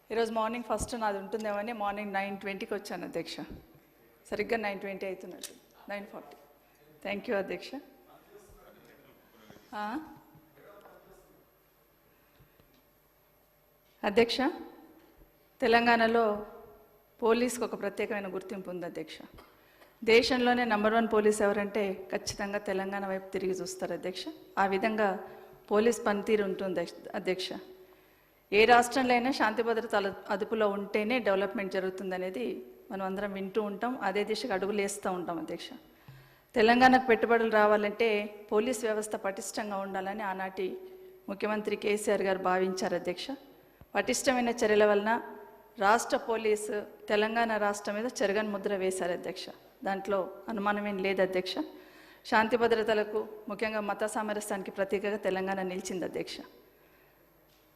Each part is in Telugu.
ఈరోజు మార్నింగ్ ఫస్ట్ నాది ఉంటుందేమని మార్నింగ్ 9:20కి వచ్చాను అధ్యక్ష. సరిగ్గా 9:20 అవుతున్నట్టు 9:40. థ్యాంక్ యూ అధ్యక్ష. అధ్యక్ష, తెలంగాణలో పోలీస్కి ఒక ప్రత్యేకమైన గుర్తింపు ఉంది అధ్యక్ష. దేశంలోనే నంబర్ 1 పోలీస్ ఎవరంటే ఖచ్చితంగా తెలంగాణ వైపు తిరిగి చూస్తారు అధ్యక్ష. ఆ విధంగా పోలీస్ పనితీరు ఉంటుంది అధ్యక్ష. ఏ రాష్ట్రంలో అయినా శాంతి భద్రతల అదుపులో ఉంటేనే డెవలప్మెంట్ జరుగుతుందనేది మనం అందరం వింటూ ఉంటాం. అదే దిశగా అడుగులు వేస్తూ ఉంటాం అధ్యక్ష. తెలంగాణకు పెట్టుబడులు రావాలంటే పోలీస్ వ్యవస్థ పటిష్టంగా ఉండాలని ఆనాటి ముఖ్యమంత్రి కేసీఆర్ గారు భావించారు అధ్యక్ష. పటిష్టమైన చర్యల వలన రాష్ట్ర పోలీసు తెలంగాణ రాష్ట్రం మీద చెరగని ముద్ర వేశారు అధ్యక్ష. దాంట్లో అనుమానమేం లేదు అధ్యక్ష. శాంతి భద్రతలకు ముఖ్యంగా మత సామరస్యానికి ప్రతీకగా తెలంగాణ నిలిచింది అధ్యక్ష.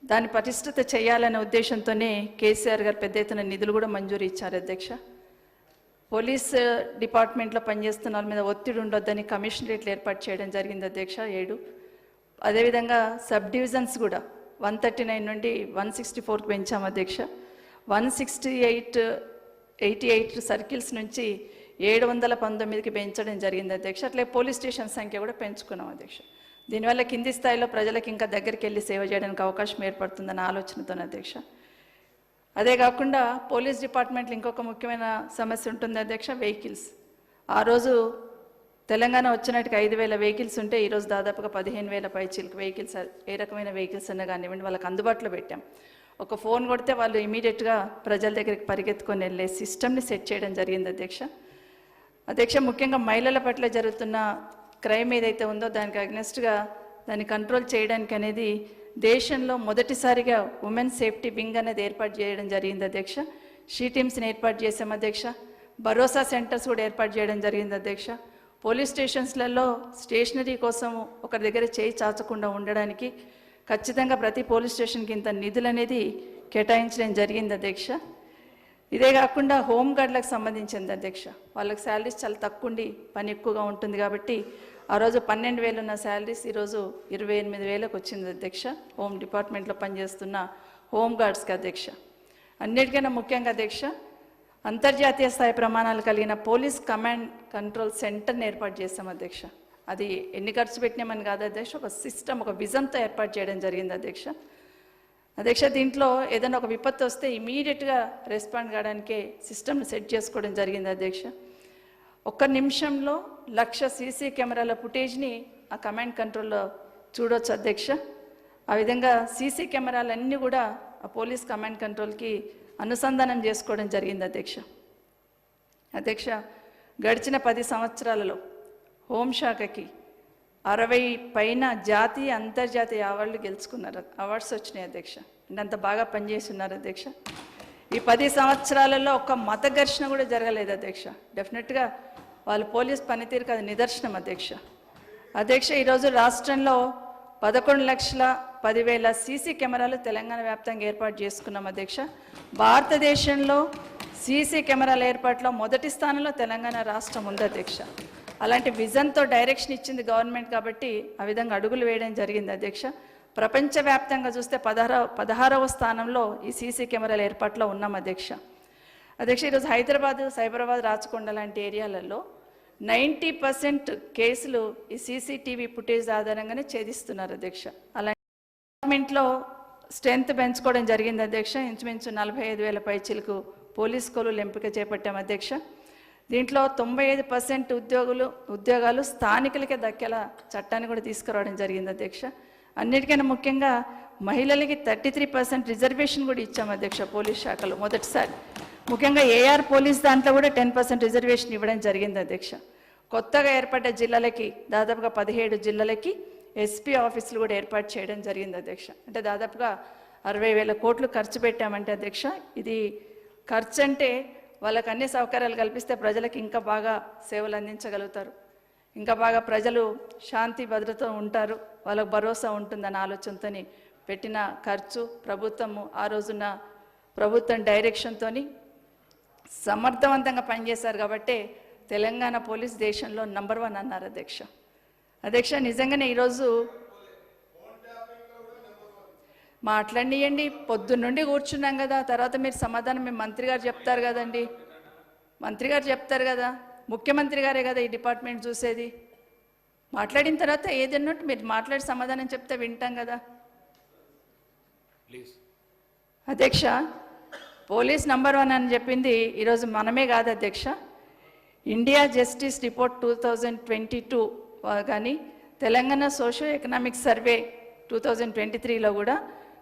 దాన్ని పటిష్టత చేయాలనే ఉద్దేశంతోనే కేసీఆర్ గారు పెద్ద ఎత్తున నిధులు కూడా మంజూరు ఇచ్చారు అధ్యక్ష. పోలీస్ డిపార్ట్మెంట్లో పనిచేస్తున్న వాళ్ళ మీద ఒత్తిడి ఉండొద్దని కమిషనరేట్లు ఏర్పాటు చేయడం జరిగింది అధ్యక్ష 7. అదేవిధంగా సబ్ డివిజన్స్ కూడా 139 నుండి 164కి పెంచాము అధ్యక్ష. 168 సర్కిల్స్ నుంచి 719కి పెంచడం జరిగింది అధ్యక్ష. అట్లే పోలీస్ స్టేషన్ సంఖ్య కూడా పెంచుకున్నాం అధ్యక్ష. దీనివల్ల కింది స్థాయిలో ప్రజలకు ఇంకా దగ్గరికి వెళ్ళి సేవ చేయడానికి అవకాశం ఏర్పడుతుందన్న ఆలోచనతో అధ్యక్ష. అదే కాకుండా పోలీస్ డిపార్ట్మెంట్లో ఇంకొక ముఖ్యమైన సమస్య ఉంటుంది అధ్యక్ష, వెహికల్స్. ఆ రోజు తెలంగాణ వచ్చినట్టుగా 5,000 వెహికల్స్ ఉంటే ఈరోజు దాదాపుగా 15,000 పైచీలకు వెహికల్స్, ఏ రకమైన వెహికల్స్ అన్నా కానివ్వండి వాళ్ళకి అందుబాటులో పెట్టాం. ఒక ఫోన్ కొడితే వాళ్ళు ఇమీడియట్గా ప్రజల దగ్గరికి పరిగెత్తుకొని వెళ్ళే సిస్టమ్ని సెట్ చేయడం జరిగింది అధ్యక్ష. ముఖ్యంగా మహిళల పట్ల జరుగుతున్న క్రైమ్ ఏదైతే ఉందో దానికి అగ్నెస్ట్గా దాన్ని కంట్రోల్ చేయడానికి అనేది దేశంలో మొదటిసారిగా ఉమెన్ సేఫ్టీ వింగ్ అనేది ఏర్పాటు చేయడం జరిగింది అధ్యక్ష. షీ టీమ్స్ని ఏర్పాటు చేసాం అధ్యక్ష. భరోసా సెంటర్స్ కూడా ఏర్పాటు చేయడం జరిగింది అధ్యక్ష. పోలీస్ స్టేషన్స్లలో స్టేషనరీ కోసం ఒకరి దగ్గర చేయి చాచకుండా ఉండడానికి ఖచ్చితంగా ప్రతి పోలీస్ స్టేషన్కి ఇంత నిధులు అనేది కేటాయించడం జరిగింది అధ్యక్ష. ఇదే కాకుండా హోంగార్డులకు సంబంధించింది అధ్యక్ష. వాళ్ళకి శాలరీస్ చాలా తక్కువ ఉండి పని ఎక్కువగా ఉంటుంది కాబట్టి ఆ రోజు 12,000 ఉన్న శాలరీస్ ఈరోజు 28,000కి వచ్చింది అధ్యక్ష. హోమ్ డిపార్ట్మెంట్లో పనిచేస్తున్న హోంగార్డ్స్కి అధ్యక్ష. అన్నిటికన్నా ముఖ్యంగా అధ్యక్ష, అంతర్జాతీయ స్థాయి ప్రమాణాలు కలిగిన పోలీస్ కమాండ్ కంట్రోల్ సెంటర్ని ఏర్పాటు చేస్తాం అధ్యక్ష. అది ఎన్ని ఖర్చు పెట్టినామని కాదు అధ్యక్ష, ఒక సిస్టమ్, ఒక విజన్తో ఏర్పాటు చేయడం జరిగింది అధ్యక్ష. దీంట్లో ఏదైనా ఒక విపత్తు వస్తే ఇమీడియట్గా రెస్పాండ్ కావడానికే సిస్టమ్ని సెట్ చేసుకోవడం జరిగింది అధ్యక్ష. 1 నిమిషంలో 1,00,000 సీసీ కెమెరాల ఫుటేజ్ని ఆ కమాండ్ కంట్రోల్లో చూడవచ్చు అధ్యక్ష. ఆ విధంగా సీసీ కెమెరాలన్నీ కూడా ఆ పోలీస్ కమాండ్ కంట్రోల్కి అనుసంధానం చేసుకోవడం జరిగింది అధ్యక్ష. గడిచిన 10 సంవత్సరాలలో హోంశాఖకి 60 పైన జాతీయ అంతర్జాతీయ అవార్డులు గెలుచుకున్నారు, అవార్డ్స్ వచ్చినాయి అధ్యక్ష. అంత బాగా పనిచేస్తున్నారు అధ్యక్ష. ఈ 10 సంవత్సరాలలో ఒక మత ఘర్షణ కూడా జరగలేదు అధ్యక్ష. డెఫినెట్గా వాళ్ళు పోలీస్ పనితీరుకు అది నిదర్శనం అధ్యక్ష. ఈరోజు రాష్ట్రంలో 11,10,000 సీసీ కెమెరాలు తెలంగాణ వ్యాప్తంగా ఏర్పాటు చేసుకున్నాం అధ్యక్ష. భారతదేశంలో సీసీ కెమెరాల ఏర్పాటులో మొదటి స్థానంలో తెలంగాణ రాష్ట్రం ఉంది అధ్యక్ష. అలాంటి విజన్తో డైరెక్షన్ ఇచ్చింది గవర్నమెంట్ కాబట్టి ఆ విధంగా అడుగులు వేయడం జరిగింది అధ్యక్ష. ప్రపంచవ్యాప్తంగా చూస్తే 16వ స్థానంలో ఈ సీసీ కెమెరాల ఏర్పాట్లో ఉన్నాం అధ్యక్ష. ఈరోజు హైదరాబాద్, సైబరాబాద్, రాచకొండ లాంటి ఏరియాలలో 90% కేసులు ఈ సీసీటీవీ ఫుటేజ్ ఆధారంగానే ఛేదిస్తున్నారు అధ్యక్ష. అలాంటి గవర్నమెంట్లో స్ట్రెంత్ పెంచుకోవడం జరిగింది అధ్యక్ష. ఇంచుమించు 45,000 పైచీలకు పోలీస్ స్కూళ్ళు ఎంపిక చేపట్టాం అధ్యక్ష. దీంట్లో 95% ఉద్యోగాలు స్థానికులకే దక్కేలా చట్టాన్ని కూడా తీసుకురావడం జరిగింది అధ్యక్ష. అన్నిటికన్నా ముఖ్యంగా మహిళలకి 33% రిజర్వేషన్ కూడా ఇచ్చాం అధ్యక్ష పోలీస్ శాఖలో మొదటిసారి. ముఖ్యంగా ఏఆర్ పోలీస్ దాంట్లో కూడా 10% రిజర్వేషన్ ఇవ్వడం జరిగింది అధ్యక్ష. కొత్తగా ఏర్పడ్డ జిల్లాలకి దాదాపుగా 17 జిల్లాలకి ఎస్పీ ఆఫీసులు కూడా ఏర్పాటు చేయడం జరిగింది అధ్యక్ష. దాదాపుగా 60,000 కోట్లు ఖర్చు పెట్టామంటే అధ్యక్ష, ఇది ఖర్చు అంటే వాళ్ళకి అన్ని సౌకర్యాలు కల్పిస్తే ప్రజలకు ఇంకా బాగా సేవలు అందించగలుగుతారు, ఇంకా బాగా ప్రజలు శాంతి భద్రత ఉంటారు, వాళ్ళకు భరోసా ఉంటుందన్న ఆలోచనతో పెట్టిన ఖర్చు. ప్రభుత్వము ఆ రోజున ప్రభుత్వం డైరెక్షన్తో సమర్థవంతంగా పనిచేశారు కాబట్టి తెలంగాణ పోలీస్ దేశంలో నంబర్ 1 అన్నారు అధ్యక్ష. నిజంగానే ఈరోజు మాట్లాడియండి. పొద్దున్నుండి కూర్చున్నాం కదా, తర్వాత మీరు సమాధానం మీ మంత్రి గారు చెప్తారు కదండి. మంత్రి గారు చెప్తారు కదా, ముఖ్యమంత్రి గారే కదా ఈ డిపార్ట్మెంట్ చూసేది. మాట్లాడిన తర్వాత ఏదన్నట్టు మీరు మాట్లాడి సమాధానం చెప్తే వింటాం కదా. ప్లీజ్. అధ్యక్ష, పోలీస్ నంబర్ 1 అని చెప్పింది ఈరోజు మనమే కాదు అధ్యక్ష. ఇండియా జస్టిస్ రిపోర్ట్ 2022 కానీ తెలంగాణ సోషో ఎకనామిక్ సర్వే 2023లో కూడా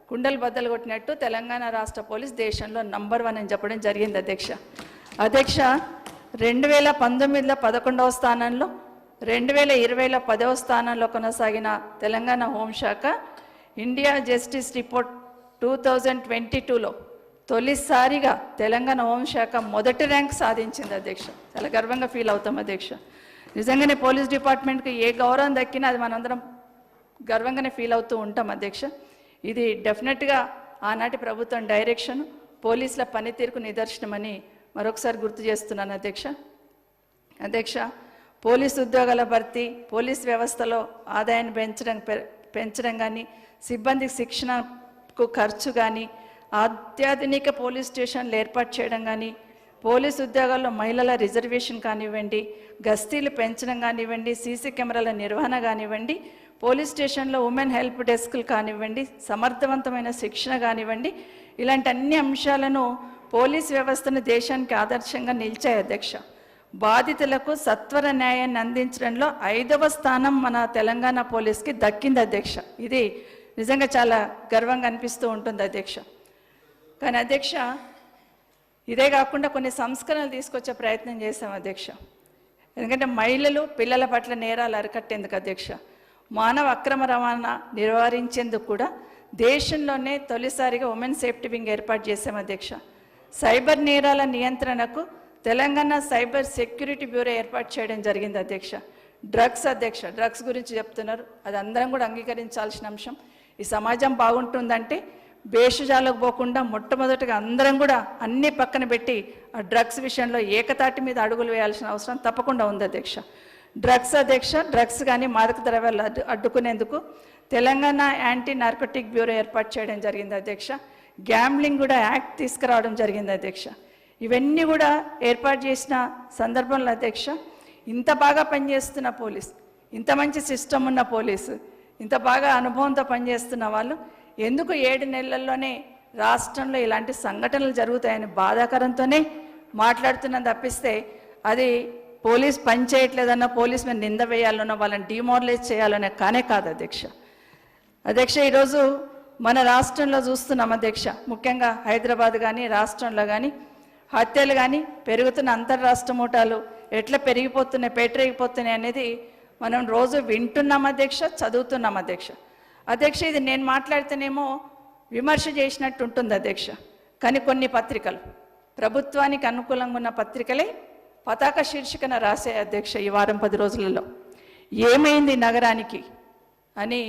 కుండలు బద్దలు కొట్టినట్టు తెలంగాణ రాష్ట్ర పోలీస్ దేశంలో నంబర్ 1 అని చెప్పడం జరిగింది అధ్యక్ష. అధ్యక్ష, 2019లో 11వ స్థానంలో, 2020లో 10వ స్థానంలో కొనసాగిన తెలంగాణ హోంశాఖ ఇండియా జస్టిస్ రిపోర్ట్ 2022లో తొలిసారిగా తెలంగాణ హోంశాఖ మొదటి ర్యాంక్ సాధించింది అధ్యక్ష. చాలా గర్వంగా ఫీల్ అవుతాం అధ్యక్ష. నిజంగానే పోలీస్ డిపార్ట్మెంట్కి ఏ గౌరవం దక్కినా అది మనందరం గర్వంగానే ఫీల్ అవుతూ ఉంటాం అధ్యక్ష. ఇది డెఫినెట్గా ఆనాటి ప్రభుత్వం డైరెక్షన్, పోలీసుల పనితీరుకు నిదర్శనమని మరొకసారి గుర్తు చేస్తున్నాను అధ్యక్ష. అధ్యక్ష, పోలీసు ఉద్యోగాల భర్తీ, పోలీస్ వ్యవస్థలో ఆదాయాన్ని పెంచడం కానీ, సిబ్బందికి శిక్షణకు ఖర్చు కానీ, అత్యాధునిక పోలీస్ స్టేషన్లు ఏర్పాటు చేయడం కానీ, పోలీసు ఉద్యోగాల్లో మహిళల రిజర్వేషన్ కానివ్వండి, గస్తీలు పెంచడం కానివ్వండి, సీసీ కెమెరాల నిర్వహణ కానివ్వండి, పోలీస్ స్టేషన్లో ఉమెన్ హెల్ప్ డెస్క్లు కానివ్వండి, సమర్థవంతమైన శిక్షణ కానివ్వండి, ఇలాంటి అన్ని అంశాలను పోలీస్ వ్యవస్థను దేశానికి ఆదర్శంగా నిలిచాయి అధ్యక్ష. బాధితులకు సత్వర న్యాయాన్ని అందించడంలో 5వ స్థానం మన తెలంగాణ పోలీస్కి దక్కింది అధ్యక్ష. ఇది నిజంగా చాలా గర్వంగా అనిపిస్తూ ఉంటుంది అధ్యక్ష. కానీ అధ్యక్ష, ఇదే కాకుండా కొన్ని సంస్కరణలు తీసుకొచ్చే ప్రయత్నం చేశాం అధ్యక్ష. ఎందుకంటే మహిళలు, పిల్లల పట్ల నేరాలు అరికట్టేందుకు అధ్యక్ష, మానవ అక్రమ రవాణా నివారించేందుకు కూడా దేశంలోనే తొలిసారిగా ఉమెన్ సేఫ్టీ వింగ్ ఏర్పాటు చేశాం అధ్యక్ష. సైబర్ నేరాల నియంత్రణకు తెలంగాణ సైబర్ సెక్యూరిటీ బ్యూరో ఏర్పాటు చేయడం జరిగింది అధ్యక్ష. డ్రగ్స్ అధ్యక్ష, డ్రగ్స్ గురించి చెప్తున్నారు, అది అందరం కూడా అంగీకరించాల్సిన అంశం. ఈ సమాజం బాగుంటుందంటే భేషజాలకు పోకుండా మొట్టమొదటిగా అందరం కూడా అన్ని పక్కన పెట్టి ఆ డ్రగ్స్ విషయంలో ఏకతాటి మీద అడుగులు వేయాల్సిన అవసరం తప్పకుండా ఉంది అధ్యక్ష. డ్రగ్స్ అధ్యక్ష, డ్రగ్స్ కానీ మాదక ద్రవ్యాలు అడ్డుకునేందుకు తెలంగాణ యాంటీ నార్కోటిక్ బ్యూరో ఏర్పాటు చేయడం జరిగింది అధ్యక్ష. గ్యాంబ్లింగ్ కూడా యాక్ట్ తీసుకురావడం జరిగింది అధ్యక్ష. ఇవన్నీ కూడా ఏర్పాటు చేసిన సందర్భంలో అధ్యక్ష, ఇంత బాగా పనిచేస్తున్న పోలీస్, ఇంత మంచి సిస్టమ్ ఉన్న పోలీసు, ఇంత బాగా అనుభవంతో పనిచేస్తున్న వాళ్ళు ఎందుకు 7 నెలల్లోనే రాష్ట్రంలో ఇలాంటి సంఘటనలు జరుగుతాయని బాధాకరంతోనే మాట్లాడుతున్నా తప్పిస్తే అది పోలీస్ పని చేయట్లేదన్న, పోలీస్ మీద నింద వేయాలన్నా, వాళ్ళని డిమారలైజ్ చేయాలనే కానే కాదు అధ్యక్ష. అధ్యక్ష, ఈరోజు మన రాష్ట్రంలో చూస్తున్నాం అధ్యక్ష, ముఖ్యంగా హైదరాబాద్ కానీ రాష్ట్రంలో కానీ హత్యలు కానీ, పెరుగుతున్న అంతర్రాష్ట్ర మూటాలు ఎట్లా పేటరేగిపోతున్నాయి అనేది మనం రోజు వింటున్నాం అధ్యక్ష, చదువుతున్నాం అధ్యక్ష. అధ్యక్ష, ఇది నేను మాట్లాడితేనేమో విమర్శ చేసినట్టు ఉంటుంది అధ్యక్ష. కానీ కొన్ని పత్రికలు, ప్రభుత్వానికి అనుకూలంగా ఉన్న పత్రికలే పతాక శీర్షికన రాసే అధ్యక్ష ఈ వారం 10 రోజులలో ఏమైంది నగరానికి అని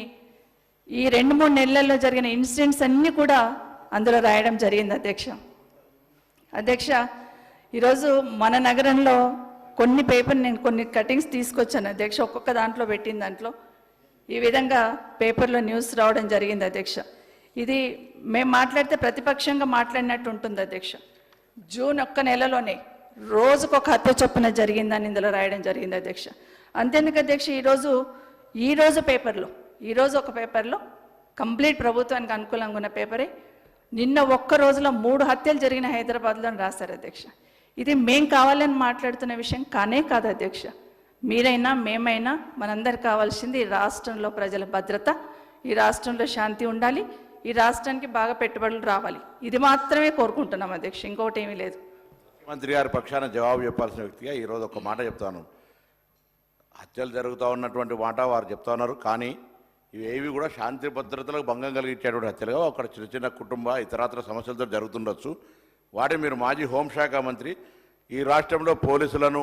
ఈ 2-3 నెలల్లో జరిగిన ఇన్సిడెంట్స్ అన్నీ కూడా అందులో రాయడం జరిగింది అధ్యక్ష. అధ్యక్ష, ఈరోజు మన నగరంలో కొన్ని నేను కొన్ని కటింగ్స్ తీసుకొచ్చాను అధ్యక్ష, ఒక్కొక్క దాంట్లో పెట్టిన దాంట్లో ఈ విధంగా పేపర్లో న్యూస్ రావడం జరిగింది అధ్యక్ష. ఇది మేము మాట్లాడితే ప్రతిపక్షంగా మాట్లాడినట్టు ఉంటుంది అధ్యక్ష. జూన్ 1 నెలలోనే రోజుకొక హత్య చొప్పున జరిగిందని ఇందులో రాయడం జరిగింది అధ్యక్ష. అంతేందుకు అధ్యక్ష, ఈరోజు ఒక పేపర్లో కంప్లీట్ ప్రభుత్వానికి అనుకూలంగా ఉన్న పేపరే నిన్న ఒక్క రోజులో 3 హత్యలు జరిగిన హైదరాబాద్లో రాశారు అధ్యక్ష. ఇది మేం కావాలని మాట్లాడుతున్న విషయం కానే కాదు అధ్యక్ష. మీరైనా మేమైనా మనందరికి కావాల్సింది ఈ రాష్ట్రంలో ప్రజల భద్రత, ఈ రాష్ట్రంలో శాంతి ఉండాలి, ఈ రాష్ట్రానికి బాగా పెట్టుబడులు రావాలి, ఇది మాత్రమే కోరుకుంటున్నాం అధ్యక్ష, ఇంకొకటి ఏమీ లేదు. మంత్రి గారి పక్షాన జవాబు చెప్పాల్సిన వ్యక్తిగా ఈరోజు ఒక మాట చెప్తాను. హత్యలు జరుగుతూ ఉన్నటువంటి మాట వారు చెప్తా ఉన్నారు, కానీ ఇవేవి కూడా శాంతి భద్రతలకు భంగం కలిగించేటువంటి హత్యలుగా ఒక చిన్న చిన్న కుటుంబ ఇతరత్ర సమస్యలతో జరుగుతుండొచ్చు. వాటి మీరు మాజీ హోంశాఖ మంత్రి ఈ రాష్ట్రంలో పోలీసులను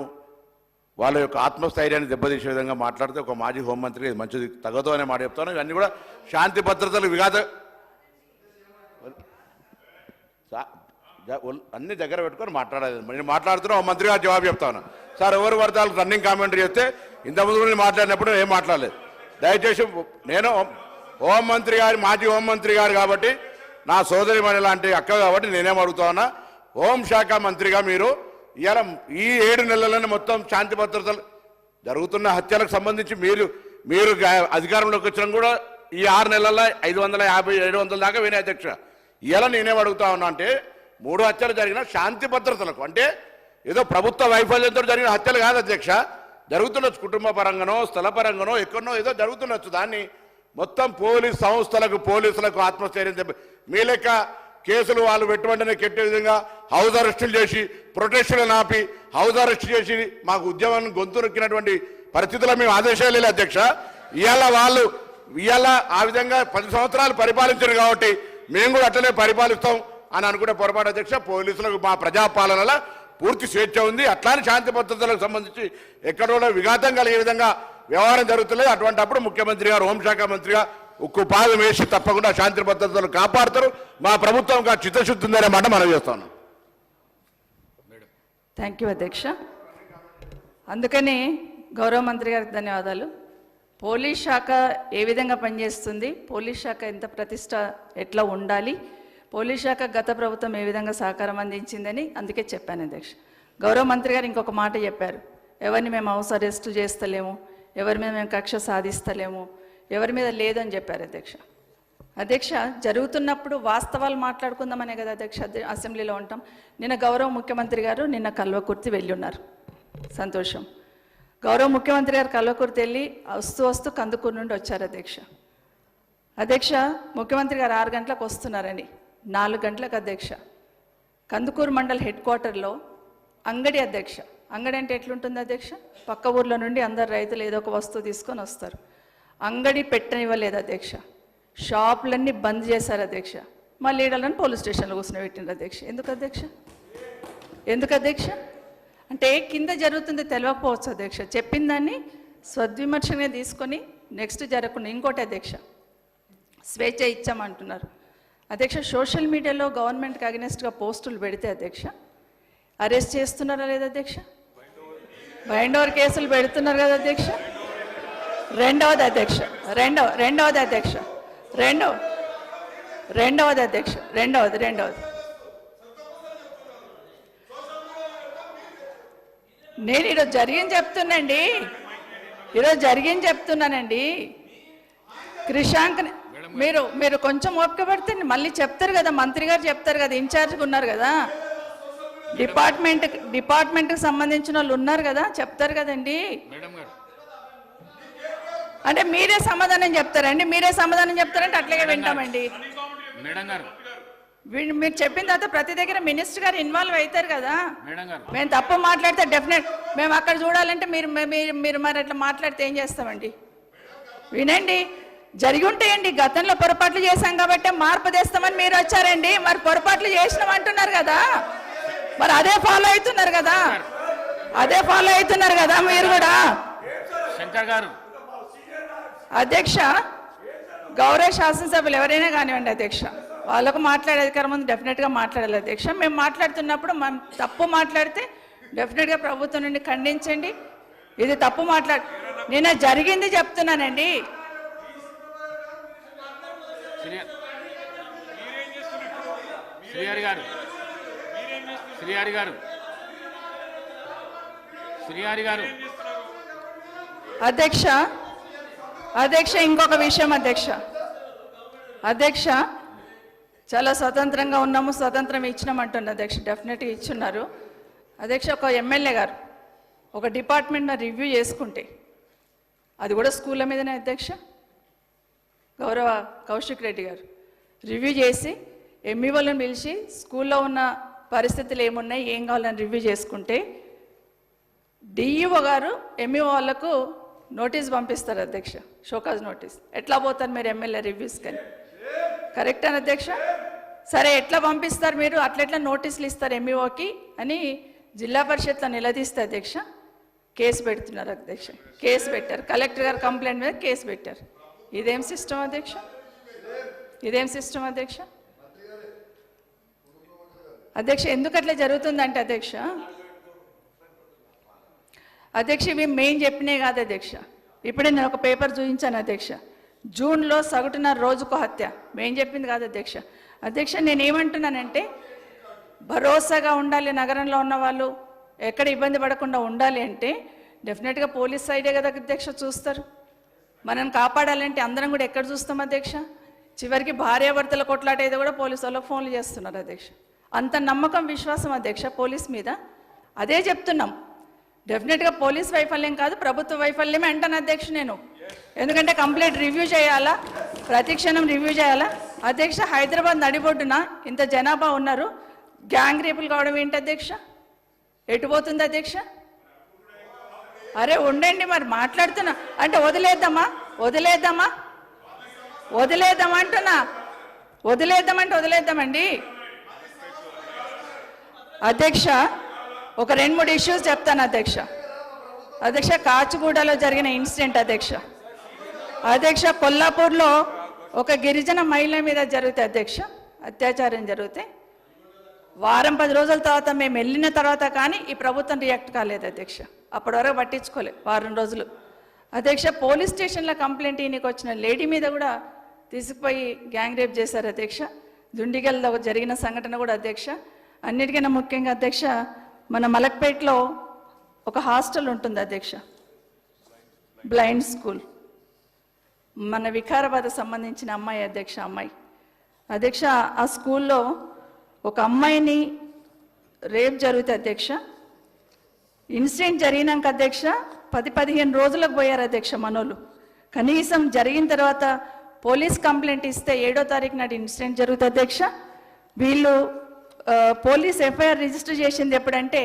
వాళ్ళ యొక్క ఆత్మస్థైర్యాన్ని దెబ్బతీసే విధంగా మాట్లాడితే ఒక మాజీ హోంమంత్రి మంచిది తగదు అనే మాట చెప్తాను. ఇవన్నీ కూడా శాంతి భద్రతలు అన్ని దగ్గర పెట్టుకొని మాట్లాడాలి. నేను మాట్లాడుతున్నా మంత్రి గారు జవాబు చెప్తాను. సార్, ఎవరు వర్గాలు రన్నింగ్ కామెంటరీ చేస్తే ఇంతకుముందు నేను మాట్లాడినప్పుడు ఏం మాట్లాడలేదు. దయచేసి హోంమంత్రి గారు, మాజీ హోంమంత్రి గారు కాబట్టి, నా సోదరి మణి లాంటి అక్క కాబట్టి నేనేం అడుగుతా ఉన్నా, హోంశాఖ మంత్రిగా మీరు ఇవాళ ఈ 7 నెలల్లోనే మొత్తం శాంతి భద్రతలు జరుగుతున్న హత్యలకు సంబంధించి మీరు అధికారంలోకి వచ్చినా కూడా ఈ 6 నెలల్లో 550-700 దాకా వినే అధ్యక్ష. ఇలా నేనేం అడుగుతా ఉన్నా అంటే 3 హత్యలు జరిగిన శాంతి భద్రతలకు, అంటే ఏదో ప్రభుత్వ వైఫల్యంతో జరిగిన హత్యలు కాదు అధ్యక్ష, జరుగుతుండొచ్చు కుటుంబ పరంగానో స్థల పరంగానో ఎక్కడనో ఏదో జరుగుతుండొచ్చు. దాన్ని మొత్తం పోలీస్ సంస్థలకు పోలీసులకు ఆత్మస్థైర్యం మీ లెక్క కేసులు వాళ్ళు పెట్టుబడినే కెట్టే విధంగా హౌస్ అరెస్టులు చేసి ప్రొటెస్టులను ఆపి హౌస్ అరెస్ట్ చేసి మాకు ఉద్యమాన్ని గొంతు నొక్కినటువంటి పరిస్థితుల్లో మేము ఆదేశాలు లేదు అధ్యక్ష. ఇవాళ ఆ విధంగా 10 సంవత్సరాలు పరిపాలించారు కాబట్టి మేము కూడా అట్లనే పరిపాలిస్తాం అని అనుకునే పొరపాటు అధ్యక్ష. పోలీసులకు మా ప్రజాపాలనలో పూర్తి స్వేచ్ఛ ఉంది. అట్లానే శాంతి భద్రతలకు సంబంధించి ఎక్కడో విఘాతం కలిగే విధంగా వ్యవహారం జరుగుతుంది. అటువంటి అప్పుడు ముఖ్యమంత్రి గారు హోంశాఖ మంత్రిగా ఉక్కు పాదం వేసి తప్పకుండా శాంతి భద్రతలు కాపాడుతారు. మా ప్రభుత్వం చిత్తశుద్ధి ఉందనే మాట మనం చేస్తాను. థ్యాంక్ యూ అధ్యక్ష. అందుకని గౌరవ మంత్రి గారికి ధన్యవాదాలు. పోలీస్ శాఖ ఏ విధంగా పనిచేస్తుంది, పోలీస్ శాఖ ఎంత ప్రతిష్ట ఎట్లా ఉండాలి, పోలీస్ శాఖ గత ప్రభుత్వం ఏ విధంగా సహకారం అందించిందని అందుకే చెప్పాను అధ్యక్ష. గౌరవ మంత్రి గారు ఇంకొక మాట చెప్పారు, ఎవరిని మేము హౌస్ అరెస్టు చేస్తలేము, ఎవరి మీద మేము కక్ష సాధిస్తలేము, ఎవరి మీద లేదని చెప్పారు అధ్యక్ష. అధ్యక్ష, జరుగుతున్నప్పుడు వాస్తవాలు మాట్లాడుకుందామనే కదా అధ్యక్ష అసెంబ్లీలో ఉంటాం. నిన్న గౌరవ ముఖ్యమంత్రి గారు నిన్న కల్వకుర్తి వెళ్ళి ఉన్నారు, సంతోషం. గౌరవ ముఖ్యమంత్రి గారు కల్వకుర్తి వెళ్ళి వస్తూ కందుకూరు నుండి వచ్చారు అధ్యక్ష. అధ్యక్ష, ముఖ్యమంత్రి గారు 6 గంటలకు వస్తున్నారని 4 గంటలకు అధ్యక్ష కందుకూరు మండల్ హెడ్ క్వార్టర్లో అంగడి అధ్యక్ష. అంగడి అంటే ఎట్లుంటుంది అధ్యక్ష, పక్క ఊర్లో నుండి అందరు రైతులు ఏదో ఒక వస్తువు తీసుకొని వస్తారు. అంగడి పెట్టనివ్వలేదు అధ్యక్ష, షాపులన్నీ బంద్ చేశారు అధ్యక్ష. మా లీడర్లను పోలీస్ స్టేషన్లో కూర్చొని పెట్టినారు అధ్యక్ష. ఎందుకు అధ్యక్ష అంటే కింద జరుగుతుంది తెలియకపోవచ్చు అధ్యక్ష. చెప్పిన దాన్ని సద్విమర్శనే తీసుకొని నెక్స్ట్ జరగకుండా ఇంకోటి అధ్యక్ష, స్వేచ్ఛ ఇచ్చామంటున్నారు అధ్యక్ష. సోషల్ మీడియాలో గవర్నమెంట్కి అగెనెస్ట్గా పోస్టులు పెడితే అధ్యక్ష అరెస్ట్ చేస్తున్నారా లేదా అధ్యక్ష, బైండ్ ఓవర్ కేసులు పెడుతున్నారు కదా అధ్యక్ష. రెండవది అధ్యక్ష నేను ఈరోజు జరిగింది చెప్తున్నానండి. క్రిషాంక్ మీరు కొంచెం ఓపిక పడితే మళ్ళీ చెప్తారు కదా, మంత్రి గారు చెప్తారు కదా, ఇన్ఛార్జ్గా ఉన్నారు కదా, డిపార్ట్మెంట్కి సంబంధించిన వాళ్ళు ఉన్నారు కదా, చెప్తారు కదండి. అంటే మీరే సమాధానం చెప్తారంటే అట్లాగే వింటామండి. మీరు చెప్పిన తర్వాత ప్రతి దగ్గర మినిస్టర్ గారు ఇన్వాల్వ్ అవుతారు కదా. మేము తప్పు మాట్లాడితే డెఫినెట్ మేము అక్కడ చూడాలంటే మీరు మరి అట్లా మాట్లాడితే ఏం చేస్తామండి. వినండి, జరిగి ఉంటాయండి. గతంలో పొరపాట్లు చేశాం కాబట్టి మార్పు తెస్తామని మీరు వచ్చారండి. మరి పొరపాట్లు చేసినాం అంటున్నారు కదా, మరి అదే ఫాలో అవుతున్నారు కదా మీరు కూడా. శంకర్ గారు అధ్యక్ష, గౌరవ శాసనసభ్యులు ఎవరైనా కానివ్వండి అధ్యక్ష, వాళ్ళకు మాట్లాడే అధికారం ఉంది, డెఫినెట్గా మాట్లాడాలి అధ్యక్ష. మేము మాట్లాడుతున్నప్పుడు తప్పు మాట్లాడితే డెఫినెట్గా ప్రభుత్వం నుండి ఖండించండి. ఇది తప్పు నిన్న జరిగింది చెప్తున్నానండి. శ్రీహరి గారు అధ్యక్ష ఇంకొక విషయం అధ్యక్ష చాలా స్వతంత్రంగా ఉన్నాము, స్వతంత్రం ఇచ్చినామంటుంది అధ్యక్ష. డెఫినెట్గా ఇచ్చున్నారు అధ్యక్ష. ఒక ఎమ్మెల్యే గారు ఒక డిపార్ట్మెంట్ను రివ్యూ చేసుకుంటే అది కూడా స్కూళ్ళ మీదనే అధ్యక్ష. గౌరవ కౌశిక్ రెడ్డి గారు రివ్యూ చేసి ఎంఈఓలను పిలిచి స్కూల్లో ఉన్న పరిస్థితులు ఏమున్నాయి, ఏం కావాలని రివ్యూ చేసుకుంటే డిఈఓ గారు ఎంఈఓ వాళ్ళకు నోటీస్ పంపిస్తారు అధ్యక్ష, షోకాజ్ నోటీస్. ఎట్లా పోతారు మీరు ఎమ్మెల్యే రివ్యూస్ కానీ? కరెక్ట్ అని అధ్యక్ష. సరే ఎట్లా పంపిస్తారు మీరు, అట్లెట్లా నోటీసులు ఇస్తారు ఎంఈఓకి అని జిల్లా పరిషత్లో నిలదీస్తే అధ్యక్ష కేసు పెడుతున్నారు అధ్యక్ష. కేసు పెట్టారు, కలెక్టర్ గారు కంప్లైంట్ మీద కేసు పెట్టారు. ఇదేం సిస్టమ్ అధ్యక్ష? అధ్యక్ష ఎందుకు అట్లా జరుగుతుందంటే అధ్యక్ష ఇవి మెయిన్ చెప్పినే కాదు అధ్యక్ష. ఇప్పుడే నేను ఒక పేపర్ చూపించాను అధ్యక్ష. జూన్లో సగటున రోజుకు హత్య. మేం చెప్పింది కాదు అధ్యక్ష. అధ్యక్ష నేనేమంటున్నానంటే భరోసాగా ఉండాలి, నగరంలో ఉన్న వాళ్ళు ఎక్కడ ఇబ్బంది పడకుండా ఉండాలి అంటే డెఫినెట్గా పోలీస్ సైడే కదా అధ్యక్ష చూస్తారు. మనం కాపాడాలంటే అందరం కూడా ఎక్కడ చూస్తాం అధ్యక్ష? చివరికి భార్యాభర్తల కొట్లాట ఏదో కూడా పోలీసు వాళ్ళకి ఫోన్లు చేస్తున్నారు అధ్యక్ష. అంత నమ్మకం విశ్వాసం అధ్యక్ష పోలీస్ మీద. అదే చెప్తున్నాం, డెఫినెట్గా పోలీస్ వైఫల్యం కాదు ప్రభుత్వ వైఫల్యమే అంటాను అధ్యక్ష నేను. ఎందుకంటే కంప్లీట్ రివ్యూ చేయాలా, ప్రతి క్షణం రివ్యూ చేయాలా అధ్యక్ష. హైదరాబాద్ నడిబొడ్డున ఇంత జనాభా ఉన్నారు, గ్యాంగ్ రేపులు కావడం ఏంటి అధ్యక్ష? ఎటుపోతుంది అధ్యక్ష? అరే ఉండండి, మరి మాట్లాడుతున్నా అంటే వదిలేద్దామా అంటున్నా. వదిలేద్దామంటే వదిలేద్దామండి అధ్యక్ష. ఒక 2-3 ఇష్యూస్ చెప్తాను అధ్యక్ష. కాచిగూడలో జరిగిన ఇన్సిడెంట్ అధ్యక్ష, కొల్లాపూర్లో ఒక గిరిజన మహిళ మీద జరిగితే అధ్యక్ష అత్యాచారం జరిగితే వారం 10 రోజుల తర్వాత మేము వెళ్ళిన తర్వాత కానీ ఈ ప్రభుత్వం రియాక్ట్ కాలేదు అధ్యక్ష. అప్పటి వరకు పట్టించుకోలేదు వారం రోజులు అధ్యక్ష. పోలీస్ స్టేషన్లో కంప్లైంట్ ఈయనకి వచ్చిన లేడీ మీద కూడా తీసుకుపోయి గ్యాంగ్ రేప్ చేశారు అధ్యక్ష. దుండిగల్లో జరిగిన సంఘటన కూడా అధ్యక్ష. అన్నిటికన్నా ముఖ్యంగా అధ్యక్ష, మన మలక్పేటలో ఒక హాస్టల్ ఉంటుంది అధ్యక్ష, బ్లైండ్ స్కూల్. మన వికారాబాద్ సంబంధించిన అమ్మాయి అధ్యక్ష. ఆ స్కూల్లో ఒక అమ్మాయిని రేప్ జరిగితే అధ్యక్ష, ఇన్సిడెంట్ జరిగినాక అధ్యక్ష 10-15 రోజులకు పోయారు అధ్యక్ష మనోళ్ళు. కనీసం జరిగిన తర్వాత పోలీస్ కంప్లైంట్ ఇస్తే 7వ తారీఖు నాటి ఇన్సిడెంట్ జరుగుతుంది అధ్యక్ష. వీళ్ళు పోలీస్ ఎఫ్ఐఆర్ రిజిస్టర్ చేసింది ఎప్పుడంటే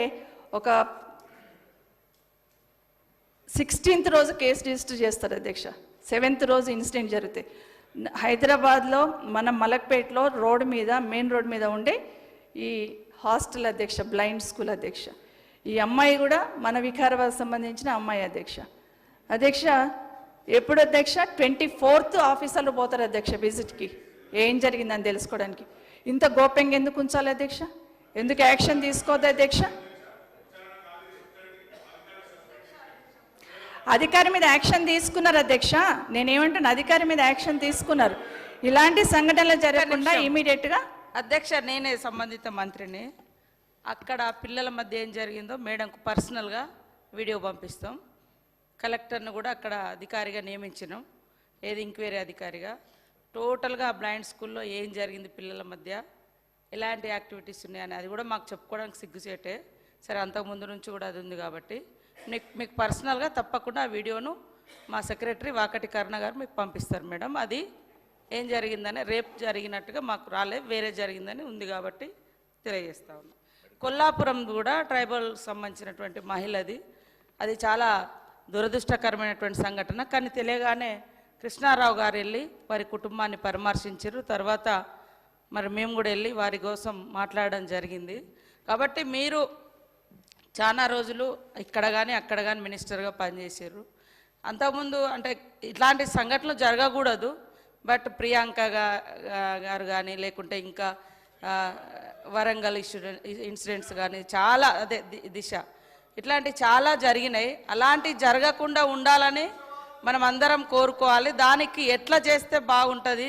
ఒక 16th రోజు కేసు రిజిస్టర్ చేస్తారు అధ్యక్ష. 7th రోజు ఇన్సిడెంట్ జరిగితే హైదరాబాద్లో మన మలక్పేటలో మెయిన్ రోడ్ మీద ఉండే ఈ హాస్టల్ అధ్యక్ష, బ్లైండ్ స్కూల్ అధ్యక్ష. ఈ అమ్మాయి కూడా మన వికారాబాద్ సంబంధించిన అమ్మాయి అధ్యక్ష. ఎప్పుడు అధ్యక్ష? 24th ఆఫీసర్లు పోతారు అధ్యక్ష విజిట్కి, ఏం జరిగిందని తెలుసుకోవడానికి. ఇంత గోప్యంగా ఎందుకు ఉంచాలి అధ్యక్ష? ఎందుకు యాక్షన్ తీసుకోవద్దు అధ్యక్ష? అధికారి మీద యాక్షన్ తీసుకున్నారు అధ్యక్ష. నేనేమంటాను, అధికారి మీద యాక్షన్ తీసుకున్నారు. ఇలాంటి సంఘటనలు జరగకుండా ఇమీడియట్గా అధ్యక్ష, నేనే సంబంధిత మంత్రిని. అక్కడ పిల్లల మధ్య ఏం జరిగిందో మేడంకు పర్సనల్గా వీడియో పంపిస్తాం. కలెక్టర్ను కూడా అక్కడ అధికారిగా నియమించినాం, ఎంక్వైరీ అధికారిగా. టోటల్గా బ్లైండ్ స్కూల్లో ఏం జరిగింది, పిల్లల మధ్య ఎలాంటి యాక్టివిటీస్ ఉన్నాయని అది కూడా మాకు చెప్పుకోవడానికి సిగ్గుచేటే. సరే, అంతకుముందు నుంచి కూడా అది ఉంది కాబట్టి మీకు పర్సనల్గా తప్పకుండా ఆ వీడియోను మా సెక్రటరీ వాకటి కరుణ గారు మీకు పంపిస్తారు మేడం. అది ఏం జరిగిందని, రేప్ జరిగినట్టుగా మాకు రాలేదు, వేరే జరిగిందని ఉంది కాబట్టి తెలియజేస్తా ఉన్నాం. కొల్లాపురం కూడా ట్రైబల్ సంబంధించినటువంటి మహిళది, అది చాలా దురదృష్టకరమైనటువంటి సంఘటన. కానీ తెలియగానే కృష్ణారావు గారు వెళ్ళి వారి కుటుంబాన్ని పరామర్శించారు. తర్వాత మరి మేము కూడా వెళ్ళి వారి కోసం మాట్లాడడం జరిగింది. కాబట్టి మీరు చాలా రోజులు ఇక్కడ కానీ అక్కడ కానీ మినిస్టర్గా పనిచేసారు. అంతకుముందు అంటే ఇట్లాంటి సంఘటనలు జరగకూడదు, బట్ ప్రియాంక గారు కానీ లేకుంటే ఇంకా వరంగల్ ఇన్సిడెంట్స్ కానీ చాలా, అదే దిశ, ఇట్లాంటివి చాలా జరిగినాయి. అలాంటివి జరగకుండా ఉండాలని మనం అందరం కోరుకోవాలి. దానికి ఎట్లా చేస్తే బాగుంటుంది,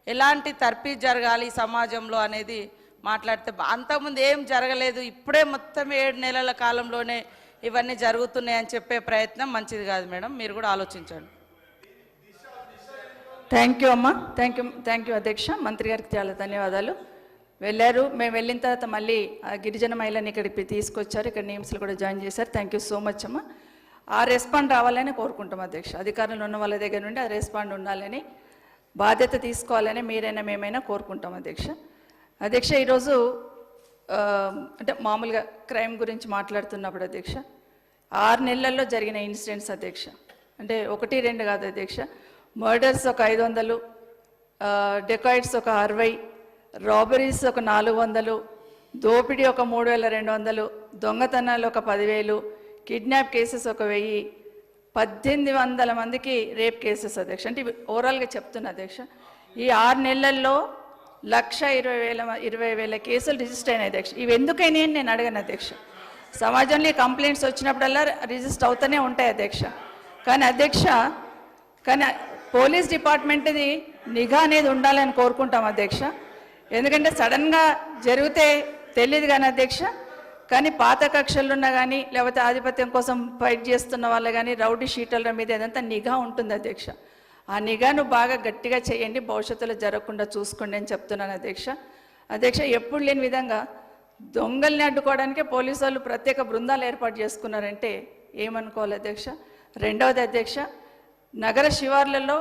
ఎలాంటి తర్ఫీ జరగాలి సమాజంలో అనేది మాట్లాడితే, అంతకుముందు ఏం జరగలేదు, ఇప్పుడే మొత్తం 7 నెలల కాలంలోనే ఇవన్నీ జరుగుతున్నాయని చెప్పే ప్రయత్నం మంచిది కాదు మేడం. మీరు కూడా ఆలోచించండి. థ్యాంక్ యూ అమ్మా, థ్యాంక్ యూ అధ్యక్ష. మంత్రి గారికి చాలా ధన్యవాదాలు. వెళ్ళారు, మేము వెళ్ళిన తర్వాత మళ్ళీ ఆ గిరిజన మహిళని ఇక్కడికి తీసుకొచ్చారు, ఇక్కడ నేమ్స్లో కూడా జాయిన్ చేశారు. థ్యాంక్ యూ సో మచ్ అమ్మా. ఆ రెస్పాండ్ రావాలని కోరుకుంటాం అధ్యక్ష. అధికారులు ఉన్న వాళ్ళ దగ్గర నుండి ఆ రెస్పాండ్ ఉండాలని, బాధ్యత తీసుకోవాలని మీరైనా మేమైనా కోరుకుంటాం అధ్యక్ష. ఈరోజు అంటే మామూలుగా క్రైమ్ గురించి మాట్లాడుతున్నప్పుడు అధ్యక్ష, 6 నెలల్లో జరిగిన ఇన్సిడెంట్స్ అధ్యక్ష, అంటే 1-2 కాదు అధ్యక్ష. మర్డర్స్ ఒక 500, డెకాయిట్స్ ఒక 60, రాబరీస్ ఒక 400, దోపిడీ ఒక 3200, దొంగతనాలు ఒక 10,000, కిడ్నాప్ కేసెస్ ఒక 1000, 1800 మందికి రేప్ కేసెస్ అధ్యక్ష. అంటే ఇవి ఓవరాల్గా చెప్తున్నా అధ్యక్ష. ఈ 6 నెలల్లో 1,20,000 కేసులు రిజిస్టర్ అయినాయి అధ్యక్ష. ఇవి ఎందుకైనా నేను అడగను అధ్యక్ష. సమాజంలో కంప్లైంట్స్ వచ్చినప్పుడల్లా రిజిస్టర్ అవుతూనే ఉంటాయి అధ్యక్ష. కానీ పోలీస్ డిపార్ట్మెంట్ది నిఘా అనేది ఉండాలని కోరుకుంటాం అధ్యక్ష. ఎందుకంటే సడన్గా జరిగితే తెలియదు కానీ అధ్యక్ష, కానీ పాత కక్షలు ఉన్నా కానీ లేకపోతే ఆధిపత్యం కోసం ఫైట్ చేస్తున్న వాళ్ళు కానీ రౌడీ షీటర్ల మీద ఏదంతా నిఘా ఉంటుంది అధ్యక్ష. ఆ నిఘాను బాగా గట్టిగా చేయండి, భవిష్యత్తులో జరగకుండా చూసుకోండి అని చెప్తున్నాను అధ్యక్ష. అధ్యక్ష, ఎప్పుడు లేని విధంగా దొంగల్ని అడ్డుకోవడానికే పోలీసు వాళ్ళు ప్రత్యేక బృందాలు ఏర్పాటు చేసుకున్నారంటే ఏమనుకోవాలి అధ్యక్ష. రెండవది అధ్యక్ష, నగర శివార్లలో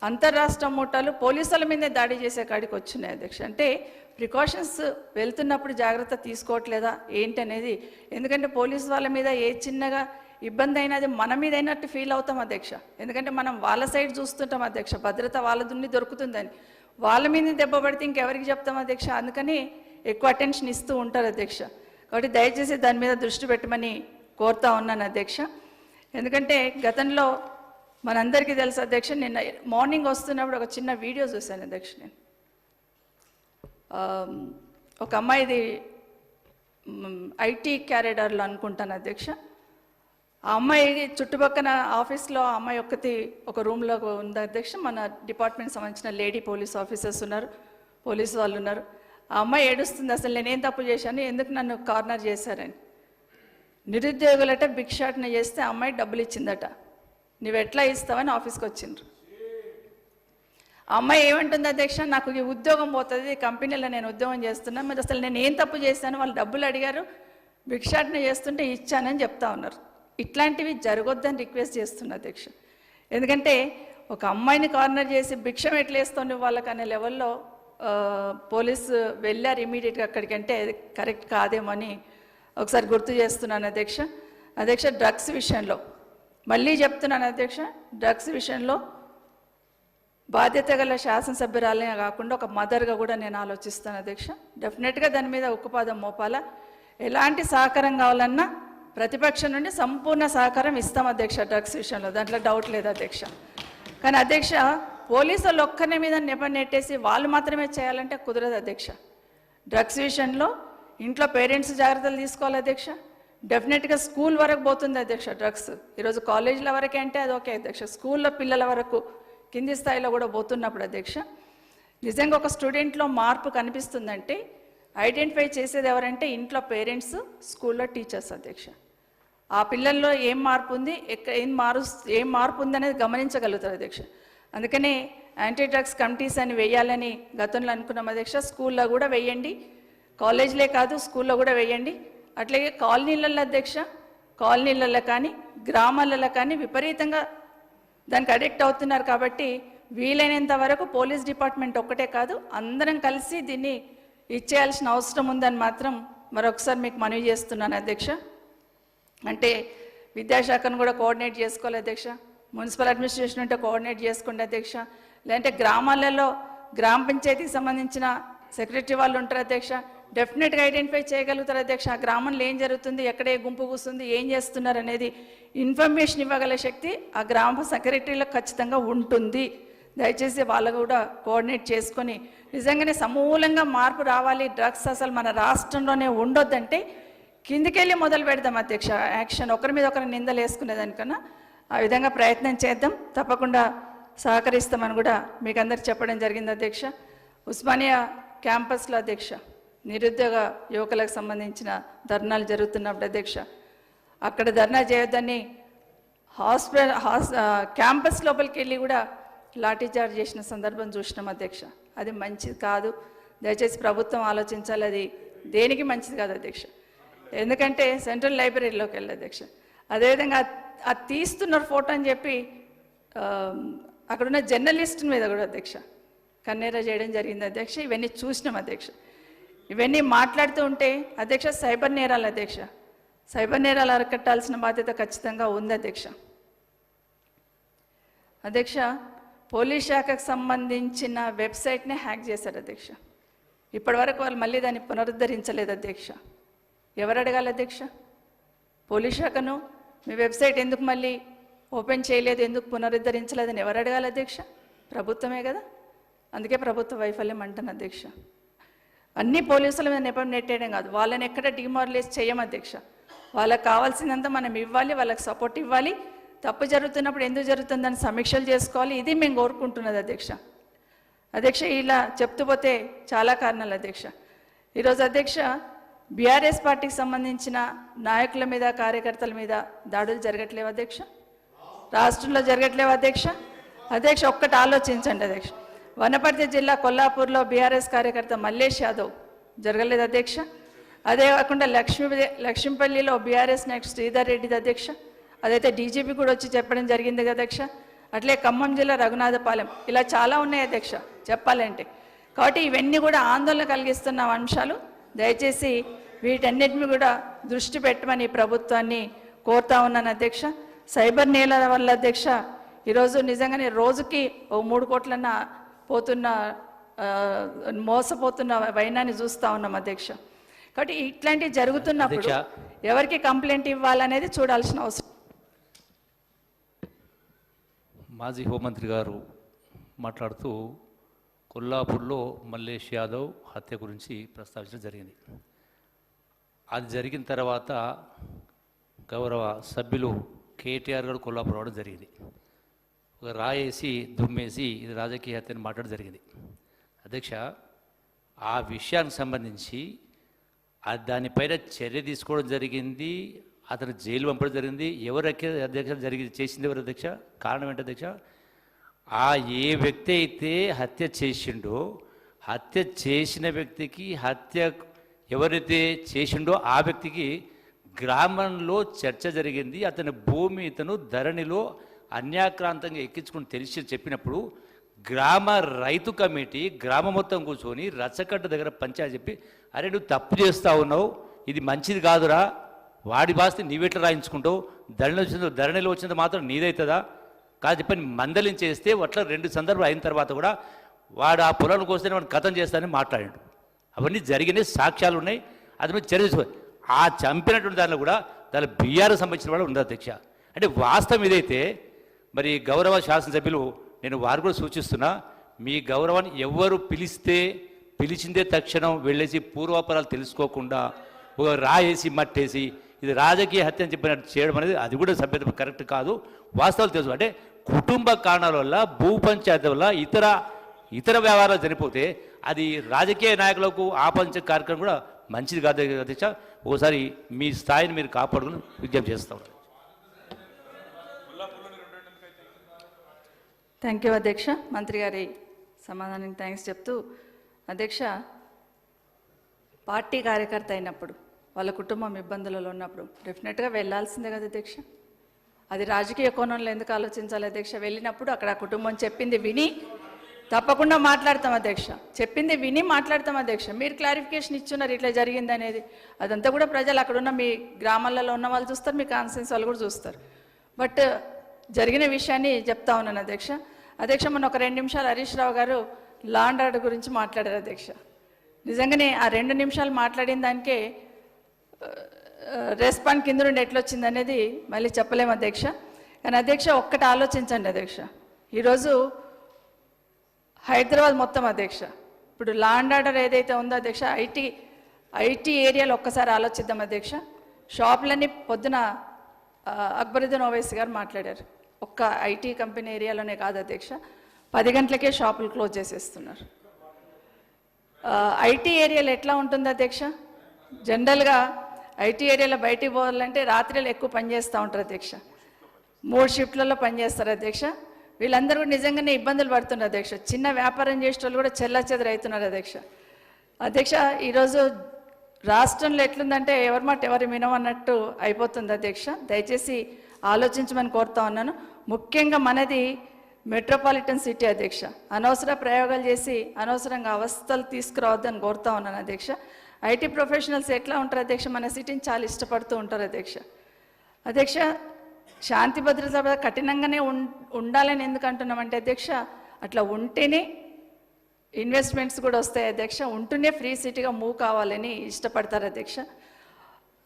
అంతర్రాష్ట్ర మూటలు పోలీసుల మీదే దాడి చేసే కాడికి వచ్చినాయి అధ్యక్ష. అంటే ప్రికాషన్స్ వెళ్తున్నప్పుడు జాగ్రత్త తీసుకోవట్లేదా ఏంటి అనేది. ఎందుకంటే పోలీసు వాళ్ళ మీద ఏ చిన్నగా ఇబ్బంది అయినా అది మన మీద అయినట్టు ఫీల్ అవుతాం అధ్యక్ష. ఎందుకంటే మనం వాళ్ళ సైడ్ చూస్తుంటాం అధ్యక్ష, భద్రత వాళ్ళ దున్ని దొరుకుతుందని. వాళ్ళ మీద దెబ్బ పడితే ఇంకెవరికి చెప్తాం అధ్యక్ష. అందుకని ఎక్కువ అటెన్షన్ ఇస్తూ ఉంటారు అధ్యక్ష. కాబట్టి దయచేసి దాని మీద దృష్టి పెట్టమని కోరుతా ఉన్నాను అధ్యక్ష. ఎందుకంటే గతంలో మనందరికీ తెలుసు అధ్యక్ష, నిన్న మార్నింగ్ వస్తున్నప్పుడు ఒక చిన్న వీడియో చూశాను అధ్యక్ష. నేను ఒక అమ్మాయిది ఐటీ క్యారిడార్లో అనుకుంటాను అధ్యక్ష. ఆ అమ్మాయి చుట్టుపక్కల ఆఫీస్లో ఆ అమ్మాయి ఒక రూమ్లో ఉంది అధ్యక్ష. మన డిపార్ట్మెంట్ సంబంధించిన లేడీ పోలీస్ ఆఫీసర్స్ ఉన్నారు, పోలీసు వాళ్ళు ఉన్నారు. ఆ అమ్మాయి ఏడుస్తుంది, అసలు నేనేం తప్పు చేశాను, ఎందుకు నన్ను కార్నర్ చేశారని. నిరుద్యోగులట భిక్షాటన చేస్తే ఆ అమ్మాయి డబ్బులు ఇచ్చిందట. నువ్వు ఎట్లా ఇస్తావని ఆఫీస్కి వచ్చిండ్రు. ఆ అమ్మాయి ఏమంటుంది అధ్యక్ష, నాకు ఈ ఉద్యోగం పోతుంది, కంపెనీలో నేను ఉద్యోగం చేస్తున్నా, మరి అసలు నేను ఏం తప్పు చేశాను, వాళ్ళు డబ్బులు అడిగారు, భిక్షాటన చేస్తుంటే ఇచ్చానని చెప్తా ఉన్నారు. ఇట్లాంటివి జరగొద్దని రిక్వెస్ట్ చేస్తున్నా అధ్యక్ష. ఎందుకంటే ఒక అమ్మాయిని కార్నర్ చేసి భిక్షం ఎట్లా వేస్తావు నువ్వు వాళ్ళకి అనే లెవెల్లో పోలీసు వెళ్ళారు ఇమీడియట్గా అక్కడికంటే అది కరెక్ట్ కాదేమో అని ఒకసారి గుర్తు చేస్తున్నాను అధ్యక్ష. అధ్యక్ష, డ్రగ్స్ విషయంలో మళ్ళీ చెప్తున్నాను అధ్యక్ష, డ్రగ్స్ విషయంలో బాధ్యత గల శాసనసభ్యురాలే కాకుండా ఒక మదర్గా కూడా నేను ఆలోచిస్తాను అధ్యక్ష. డెఫినెట్గా దాని మీద ఉక్కుపాదం మోపాల. ఎలాంటి సహకారం కావాలన్నా ప్రతిపక్షం నుండి సంపూర్ణ సహకారం ఇస్తాం అధ్యక్ష డ్రగ్స్ విషయంలో, దాంట్లో డౌట్ లేదు అధ్యక్ష. కానీ అధ్యక్ష, పోలీసులు ఒక్కరి మీద నెట్టేసి వాళ్ళు మాత్రమే చేయాలంటే కుదరదు అధ్యక్ష. డ్రగ్స్ విషయంలో ఇంట్లో పేరెంట్స్ జాగ్రత్తలు తీసుకోవాలి అధ్యక్ష. డెఫినెట్గా స్కూల్ వరకు పోతుంది అధ్యక్ష డ్రగ్స్. ఈరోజు కాలేజీల వరకే అంటే అది ఓకే అధ్యక్ష, స్కూల్లో పిల్లల వరకు కింది స్థాయిలో కూడా పోతున్నప్పుడు అధ్యక్ష, నిజంగా ఒక స్టూడెంట్లో మార్పు కనిపిస్తుందంటే ఐడెంటిఫై చేసేది ఎవరంటే ఇంట్లో పేరెంట్స్, స్కూల్లో టీచర్స్ అధ్యక్ష. ఆ పిల్లల్లో ఏం మార్పు ఉంది, ఏం మార్పు ఉంది అనేది గమనించగలుగుతారు అధ్యక్ష. అందుకనే యాంటీ డ్రగ్స్ కమిటీస్ అని వేయాలని గతంలో అనుకున్నాం అధ్యక్ష. స్కూల్లో కూడా వేయండి, కాలేజీలే కాదు స్కూల్లో కూడా వేయండి. అట్లాగే కాలనీలలో అధ్యక్ష, కాలనీలలో కానీ గ్రామాలలో కానీ విపరీతంగా దానికి అడిక్ట్ అవుతున్నారు. కాబట్టి వీలైనంత వరకు పోలీస్ డిపార్ట్మెంట్ ఒక్కటే కాదు అందరం కలిసి దీన్ని ఇచ్చేయాల్సిన అవసరం ఉందని మాత్రం మరొకసారి మీకు మనవి చేస్తున్నాను అధ్యక్ష. అంటే విద్యాశాఖను కూడా కోఆర్డినేట్ చేసుకోవాలి అధ్యక్ష, మున్సిపల్ అడ్మినిస్ట్రేషన్ ఉంటే కోఆర్డినేట్ చేసుకోండి అధ్యక్ష. లేదంటే గ్రామాలలో గ్రామ పంచాయతీకి సంబంధించిన సెక్రటరీ వాళ్ళు ఉంటారు అధ్యక్ష, డెఫినెట్గా ఐడెంటిఫై చేయగలుగుతారు అధ్యక్ష. ఆ గ్రామంలో ఏం జరుగుతుంది, ఎక్కడే గుంపు కూస్తుంది, ఏం చేస్తున్నారు అనేది ఇన్ఫర్మేషన్ ఇవ్వగల శక్తి ఆ గ్రామ సెక్రటరీలకు ఖచ్చితంగా ఉంటుంది. దయచేసి వాళ్ళు కూడా కోఆర్డినేట్ చేసుకొని నిజంగానే సమూలంగా మార్పు రావాలి, డ్రగ్స్ అసలు మన రాష్ట్రంలోనే ఉండొద్దంటే కిందికెళ్ళి మొదలు పెడదాం అధ్యక్ష. యాక్షన్ ఒకరి మీద ఒకరి నిందలు వేసుకునేదానికన్నా ఆ విధంగా ప్రయత్నం చేద్దాం, తప్పకుండా సహకరిస్తామని కూడా మీకు అందరికి చెప్పడం జరిగింది అధ్యక్ష. ఉస్మానియా క్యాంపస్లో అధ్యక్ష నిరుద్యోగ యువకులకు సంబంధించిన ధర్నాలు జరుగుతున్నప్పుడు అధ్యక్ష, అక్కడ ధర్నా చేయొద్దని క్యాంపస్ లోపలికి వెళ్ళి కూడా లాఠీచార్జ్ చేసిన సందర్భం చూసినాం అధ్యక్ష. అది మంచిది కాదు, దయచేసి ప్రభుత్వం ఆలోచించాలి, అది దేనికి మంచిది కాదు అధ్యక్ష. ఎందుకంటే సెంట్రల్ లైబ్రరీలోకి వెళ్ళి అధ్యక్ష, అదేవిధంగా అది తీస్తున్నారు ఫోటో అని చెప్పి అక్కడున్న జర్నలిస్ట్ మీద కూడా అధ్యక్ష కన్నెర చేయడం జరిగింది అధ్యక్ష. ఇవన్నీ చూసినాం అధ్యక్ష. ఇవన్నీ మాట్లాడుతూ ఉంటే అధ్యక్ష సైబర్ నేరాలు అధ్యక్ష, సైబర్ నేరాలు అరికట్టాల్సిన బాధ్యత ఖచ్చితంగా ఉంది అధ్యక్ష. అధ్యక్ష, పోలీస్ శాఖకు సంబంధించిన వెబ్సైట్నే హ్యాక్ చేశారు అధ్యక్ష. ఇప్పటివరకు వాళ్ళు మళ్ళీ దాన్ని పునరుద్ధరించలేదు అధ్యక్ష. ఎవరు అడగాలి అధ్యక్ష? పోలీస్ శాఖను మీ వెబ్సైట్ ఎందుకు మళ్ళీ ఓపెన్ చేయలేదు, ఎందుకు పునరుద్ధరించలేదని ఎవరు అడగాలి అధ్యక్ష? ప్రభుత్వమే కదా. అందుకే ప్రభుత్వ వైఫల్యం అంటాను అధ్యక్ష. అన్ని పోలీసుల మీద నెపం నెట్టేయడం కాదు, వాళ్ళని ఎక్కడ డిమారలైజ్ చేయం అధ్యక్ష. వాళ్ళకి కావాల్సినంత మనం ఇవ్వాలి, వాళ్ళకి సపోర్ట్ ఇవ్వాలి, తప్పు జరుగుతున్నప్పుడు ఎందుకు జరుగుతుందని సమీక్షలు చేసుకోవాలి. ఇది మేము కోరుకుంటున్నది అధ్యక్ష. అధ్యక్ష, ఇలా చెప్తూ పోతే చాలా కారణాలు అధ్యక్ష. ఈరోజు అధ్యక్ష, బీఆర్ఎస్ పార్టీకి సంబంధించిన నాయకుల మీద, కార్యకర్తల మీద దాడులు జరగట్లేవు అధ్యక్ష, రాష్ట్రంలో జరగట్లేవు అధ్యక్ష. అధ్యక్ష, ఒక్కటి ఆలోచించండి అధ్యక్ష, వనపర్తి జిల్లా కొల్లాపూర్లో బీఆర్ఎస్ కార్యకర్త మల్లేష్ యాదవ్ జరగలేదు అధ్యక్ష. అదే కాకుండా లక్ష్మీపల్లిలో బీఆర్ఎస్ నాయకుడు శ్రీధర్ రెడ్డిది అధ్యక్ష, అదైతే డీజీపీ కూడా వచ్చి చెప్పడం జరిగింది కదా అధ్యక్ష. అట్లే ఖమ్మం జిల్లా రఘునాథపాలెం, ఇలా చాలా ఉన్నాయి అధ్యక్ష చెప్పాలంటే. కాబట్టి ఇవన్నీ కూడా ఆందోళన కలిగిస్తున్న అంశాలు. దయచేసి వీటన్నిటిని కూడా దృష్టి పెట్టమని ప్రభుత్వాన్ని కోరుతా ఉన్నాను అధ్యక్ష. సైబర్ నేరాల వల్ల అధ్యక్ష ఈరోజు నిజంగానే రోజుకి 3 కోట్లన్న పోతున్న మోసపోతున్న వైనాన్ని చూస్తూ ఉన్నాం అధ్యక్ష. కాబట్టి ఇట్లాంటివి జరుగుతున్నప్పుడు ఎవరికి కంప్లైంట్ ఇవ్వాలనేది చూడాల్సిన అవసరం. మాజీ హోంమంత్రి గారు మాట్లాడుతూ కొల్లాపూర్లో మల్లేష్ యాదవ్ హత్య గురించి ప్రస్తావించడం జరిగింది. అది జరిగిన తర్వాత గౌరవ సభ్యులు కేటీఆర్ గారు కొల్లాపూర్ రావడం జరిగింది. ఒక రాయేసి దుమ్మేసి ఇది రాజకీయ హత్యని మాట్లాడడం జరిగింది. అధ్యక్ష, ఆ విషయానికి సంబంధించి దానిపైన చర్య తీసుకోవడం జరిగింది, అతను జైలు పంపడం జరిగింది. ఎవరైతే అధ్యక్ష చేసింది ఎవరు అధ్యక్ష? కారణం ఏంటి అధ్యక్ష? ఏ వ్యక్తి అయితే హత్య చేసిండో, హత్య చేసిన వ్యక్తికి, హత్య ఎవరైతే చేసిండో ఆ వ్యక్తికి గ్రామంలో చర్చ జరిగింది. అతని భూమి ఇతను ధరణిలో అన్యాక్రాంతంగా ఎక్కించుకుని తెలిసి చెప్పినప్పుడు గ్రామ రైతు కమిటీ గ్రామం మొత్తం కూర్చొని రచ్చకట్ట దగ్గర పంచాయతీ చెప్పి, అరే నువ్వు తప్పు చేస్తూ ఉన్నావు, ఇది మంచిది కాదురా, వాడి బాస్తి నీవెట్లా రాయించుకుంటావు, ధరణిలో వచ్చినంత మాత్రం నీదవుతుందా కాదు చెప్పని మందలించేస్తే అట్లా 2 సందర్భాలు అయిన తర్వాత కూడా వాడు ఆ పొలానికి వస్తేనే వాడిని కథం చేస్తానని మాట్లాడాడు. అవన్నీ జరిగినాయి, సాక్ష్యాలు ఉన్నాయి. అది మీద చర్య తీసుకో. ఆ చంపినటువంటి దానిలో కూడా దాని బీఆర్ సంబంధించిన వాడు ఉంది అధ్యక్ష. అంటే వాస్తవం ఇదైతే మరి గౌరవ శాసనసభ్యులు, నేను వారు కూడా సూచిస్తున్నా, మీ గౌరవాన్ని ఎవరు పిలిచిందే తక్షణం వెళ్ళేసి పూర్వాపరాలు తెలుసుకోకుండా ఒక రాయేసి మట్టేసి ఇది రాజకీయ హత్య అని చెప్పినట్టు చేయడం అనేది అది కూడా సభ్యత కరెక్ట్ కాదు. వాస్తవాలు తెలుసు. అంటే కుటుంబ కారణాల వల్ల, భూ పంచాయతీ వల్ల, ఇతర వ్యవహారాలు చనిపోతే అది రాజకీయ నాయకులకు ఆపంచ కార్యక్రమం కూడా మంచిది కాదు అధ్యక్ష. ఒకసారి మీ స్థాయిని మీరు కాపాడుకుని విజ్ఞప్తి చేస్తాం. థ్యాంక్ యూ అధ్యక్ష. మంత్రి గారి సమాధానానికి థ్యాంక్స్ చెప్తూ, అధ్యక్ష, పార్టీ కార్యకర్త అయినప్పుడు వాళ్ళ కుటుంబం ఇబ్బందులలో ఉన్నప్పుడు డెఫినెట్గా వెళ్ళాల్సిందే కదా అధ్యక్ష. అది రాజకీయ కోణంలో ఎందుకు ఆలోచించాలి అధ్యక్ష? వెళ్ళినప్పుడు అక్కడ ఆ కుటుంబం చెప్పింది విని తప్పకుండా మాట్లాడతాం అధ్యక్ష. చెప్పింది విని మాట్లాడతాం అధ్యక్ష. మీరు క్లారిఫికేషన్ ఇచ్చున్నారు ఇట్లా జరిగింది అనేది, అదంతా కూడా ప్రజలు అక్కడున్న మీ గ్రామాలలో ఉన్న వాళ్ళు చూస్తారు, మీ కాన్స్టిట్యూన్స్ వాళ్ళు కూడా చూస్తారు. బట్ జరిగిన విషయాన్ని చెప్తా ఉన్నాను అధ్యక్ష. అధ్యక్ష, మొన్న ఒక 2 నిమిషాలు హరీష్ రావు గారు లా అండ్ ఆర్డర్ గురించి మాట్లాడారు అధ్యక్ష. నిజంగానే ఆ 2 నిమిషాలు మాట్లాడిన దానికే రెస్పాండ్ కింద నుండి ఎట్లొచ్చింది అనేది మళ్ళీ చెప్పలేము అధ్యక్ష. కానీ అధ్యక్ష, ఒక్కటి ఆలోచించండి అధ్యక్ష, ఈరోజు హైదరాబాద్ మొత్తం అధ్యక్ష ఇప్పుడు లా అండ్ ఆర్డర్ ఏదైతే ఉందో అధ్యక్ష, ఐటీ ఏరియాలో ఒక్కసారి ఆలోచిద్దాం అధ్యక్ష. షాపులన్నీ పొద్దున అక్బరుద్దీన్ ఓవైసీ గారు మాట్లాడారు. ఒక్క ఐటీ కంపెనీ ఏరియాలోనే కాదు అధ్యక్ష, 10 గంటలకే షాపులు క్లోజ్ చేసేస్తున్నారు. ఐటీ ఏరియాలో ఎట్లా ఉంటుంది అధ్యక్ష? జనరల్గా ఐటీ ఏరియాలో బయటికి పోవాలంటే రాత్రిలో ఎక్కువ పనిచేస్తూ ఉంటారు అధ్యక్ష. 3 షిఫ్ట్లలో పనిచేస్తారు అధ్యక్ష. వీళ్ళందరూ కూడా నిజంగానే ఇబ్బందులు పడుతున్నారు అధ్యక్ష. చిన్న వ్యాపారం చేసే వాళ్ళు కూడా చెల్లాచెదరు అవుతున్నారు అధ్యక్ష. అధ్యక్ష, ఈరోజు రాష్ట్రంలో ఎట్లుందంటే ఎవరి మాట ఎవరు వినమన్నట్టు అయిపోతుంది అధ్యక్ష. దయచేసి ఆలోచించమని కోరుతా ఉన్నాను. ముఖ్యంగా మనది మెట్రోపాలిటన్ సిటీ అధ్యక్ష. అనవసర ప్రయోగాలు చేసి అనవసరంగా అవస్థలు తీసుకురావద్దని కోరుతా ఉన్నాను అధ్యక్ష. ఐటీ ప్రొఫెషనల్స్ ఎట్లా ఉంటారు అధ్యక్ష? మన సిటీని చాలా ఇష్టపడుతూ ఉంటారు అధ్యక్ష. అధ్యక్ష, శాంతి భద్రత కఠినంగానే ఉండాలని ఎందుకు అంటున్నామంటే అధ్యక్ష, అట్లా ఉంటేనే ఇన్వెస్ట్మెంట్స్ కూడా వస్తాయి అధ్యక్ష. ఉంటూనే ఫ్రీ సిటీగా మూవ్ కావాలని ఇష్టపడతారు అధ్యక్ష.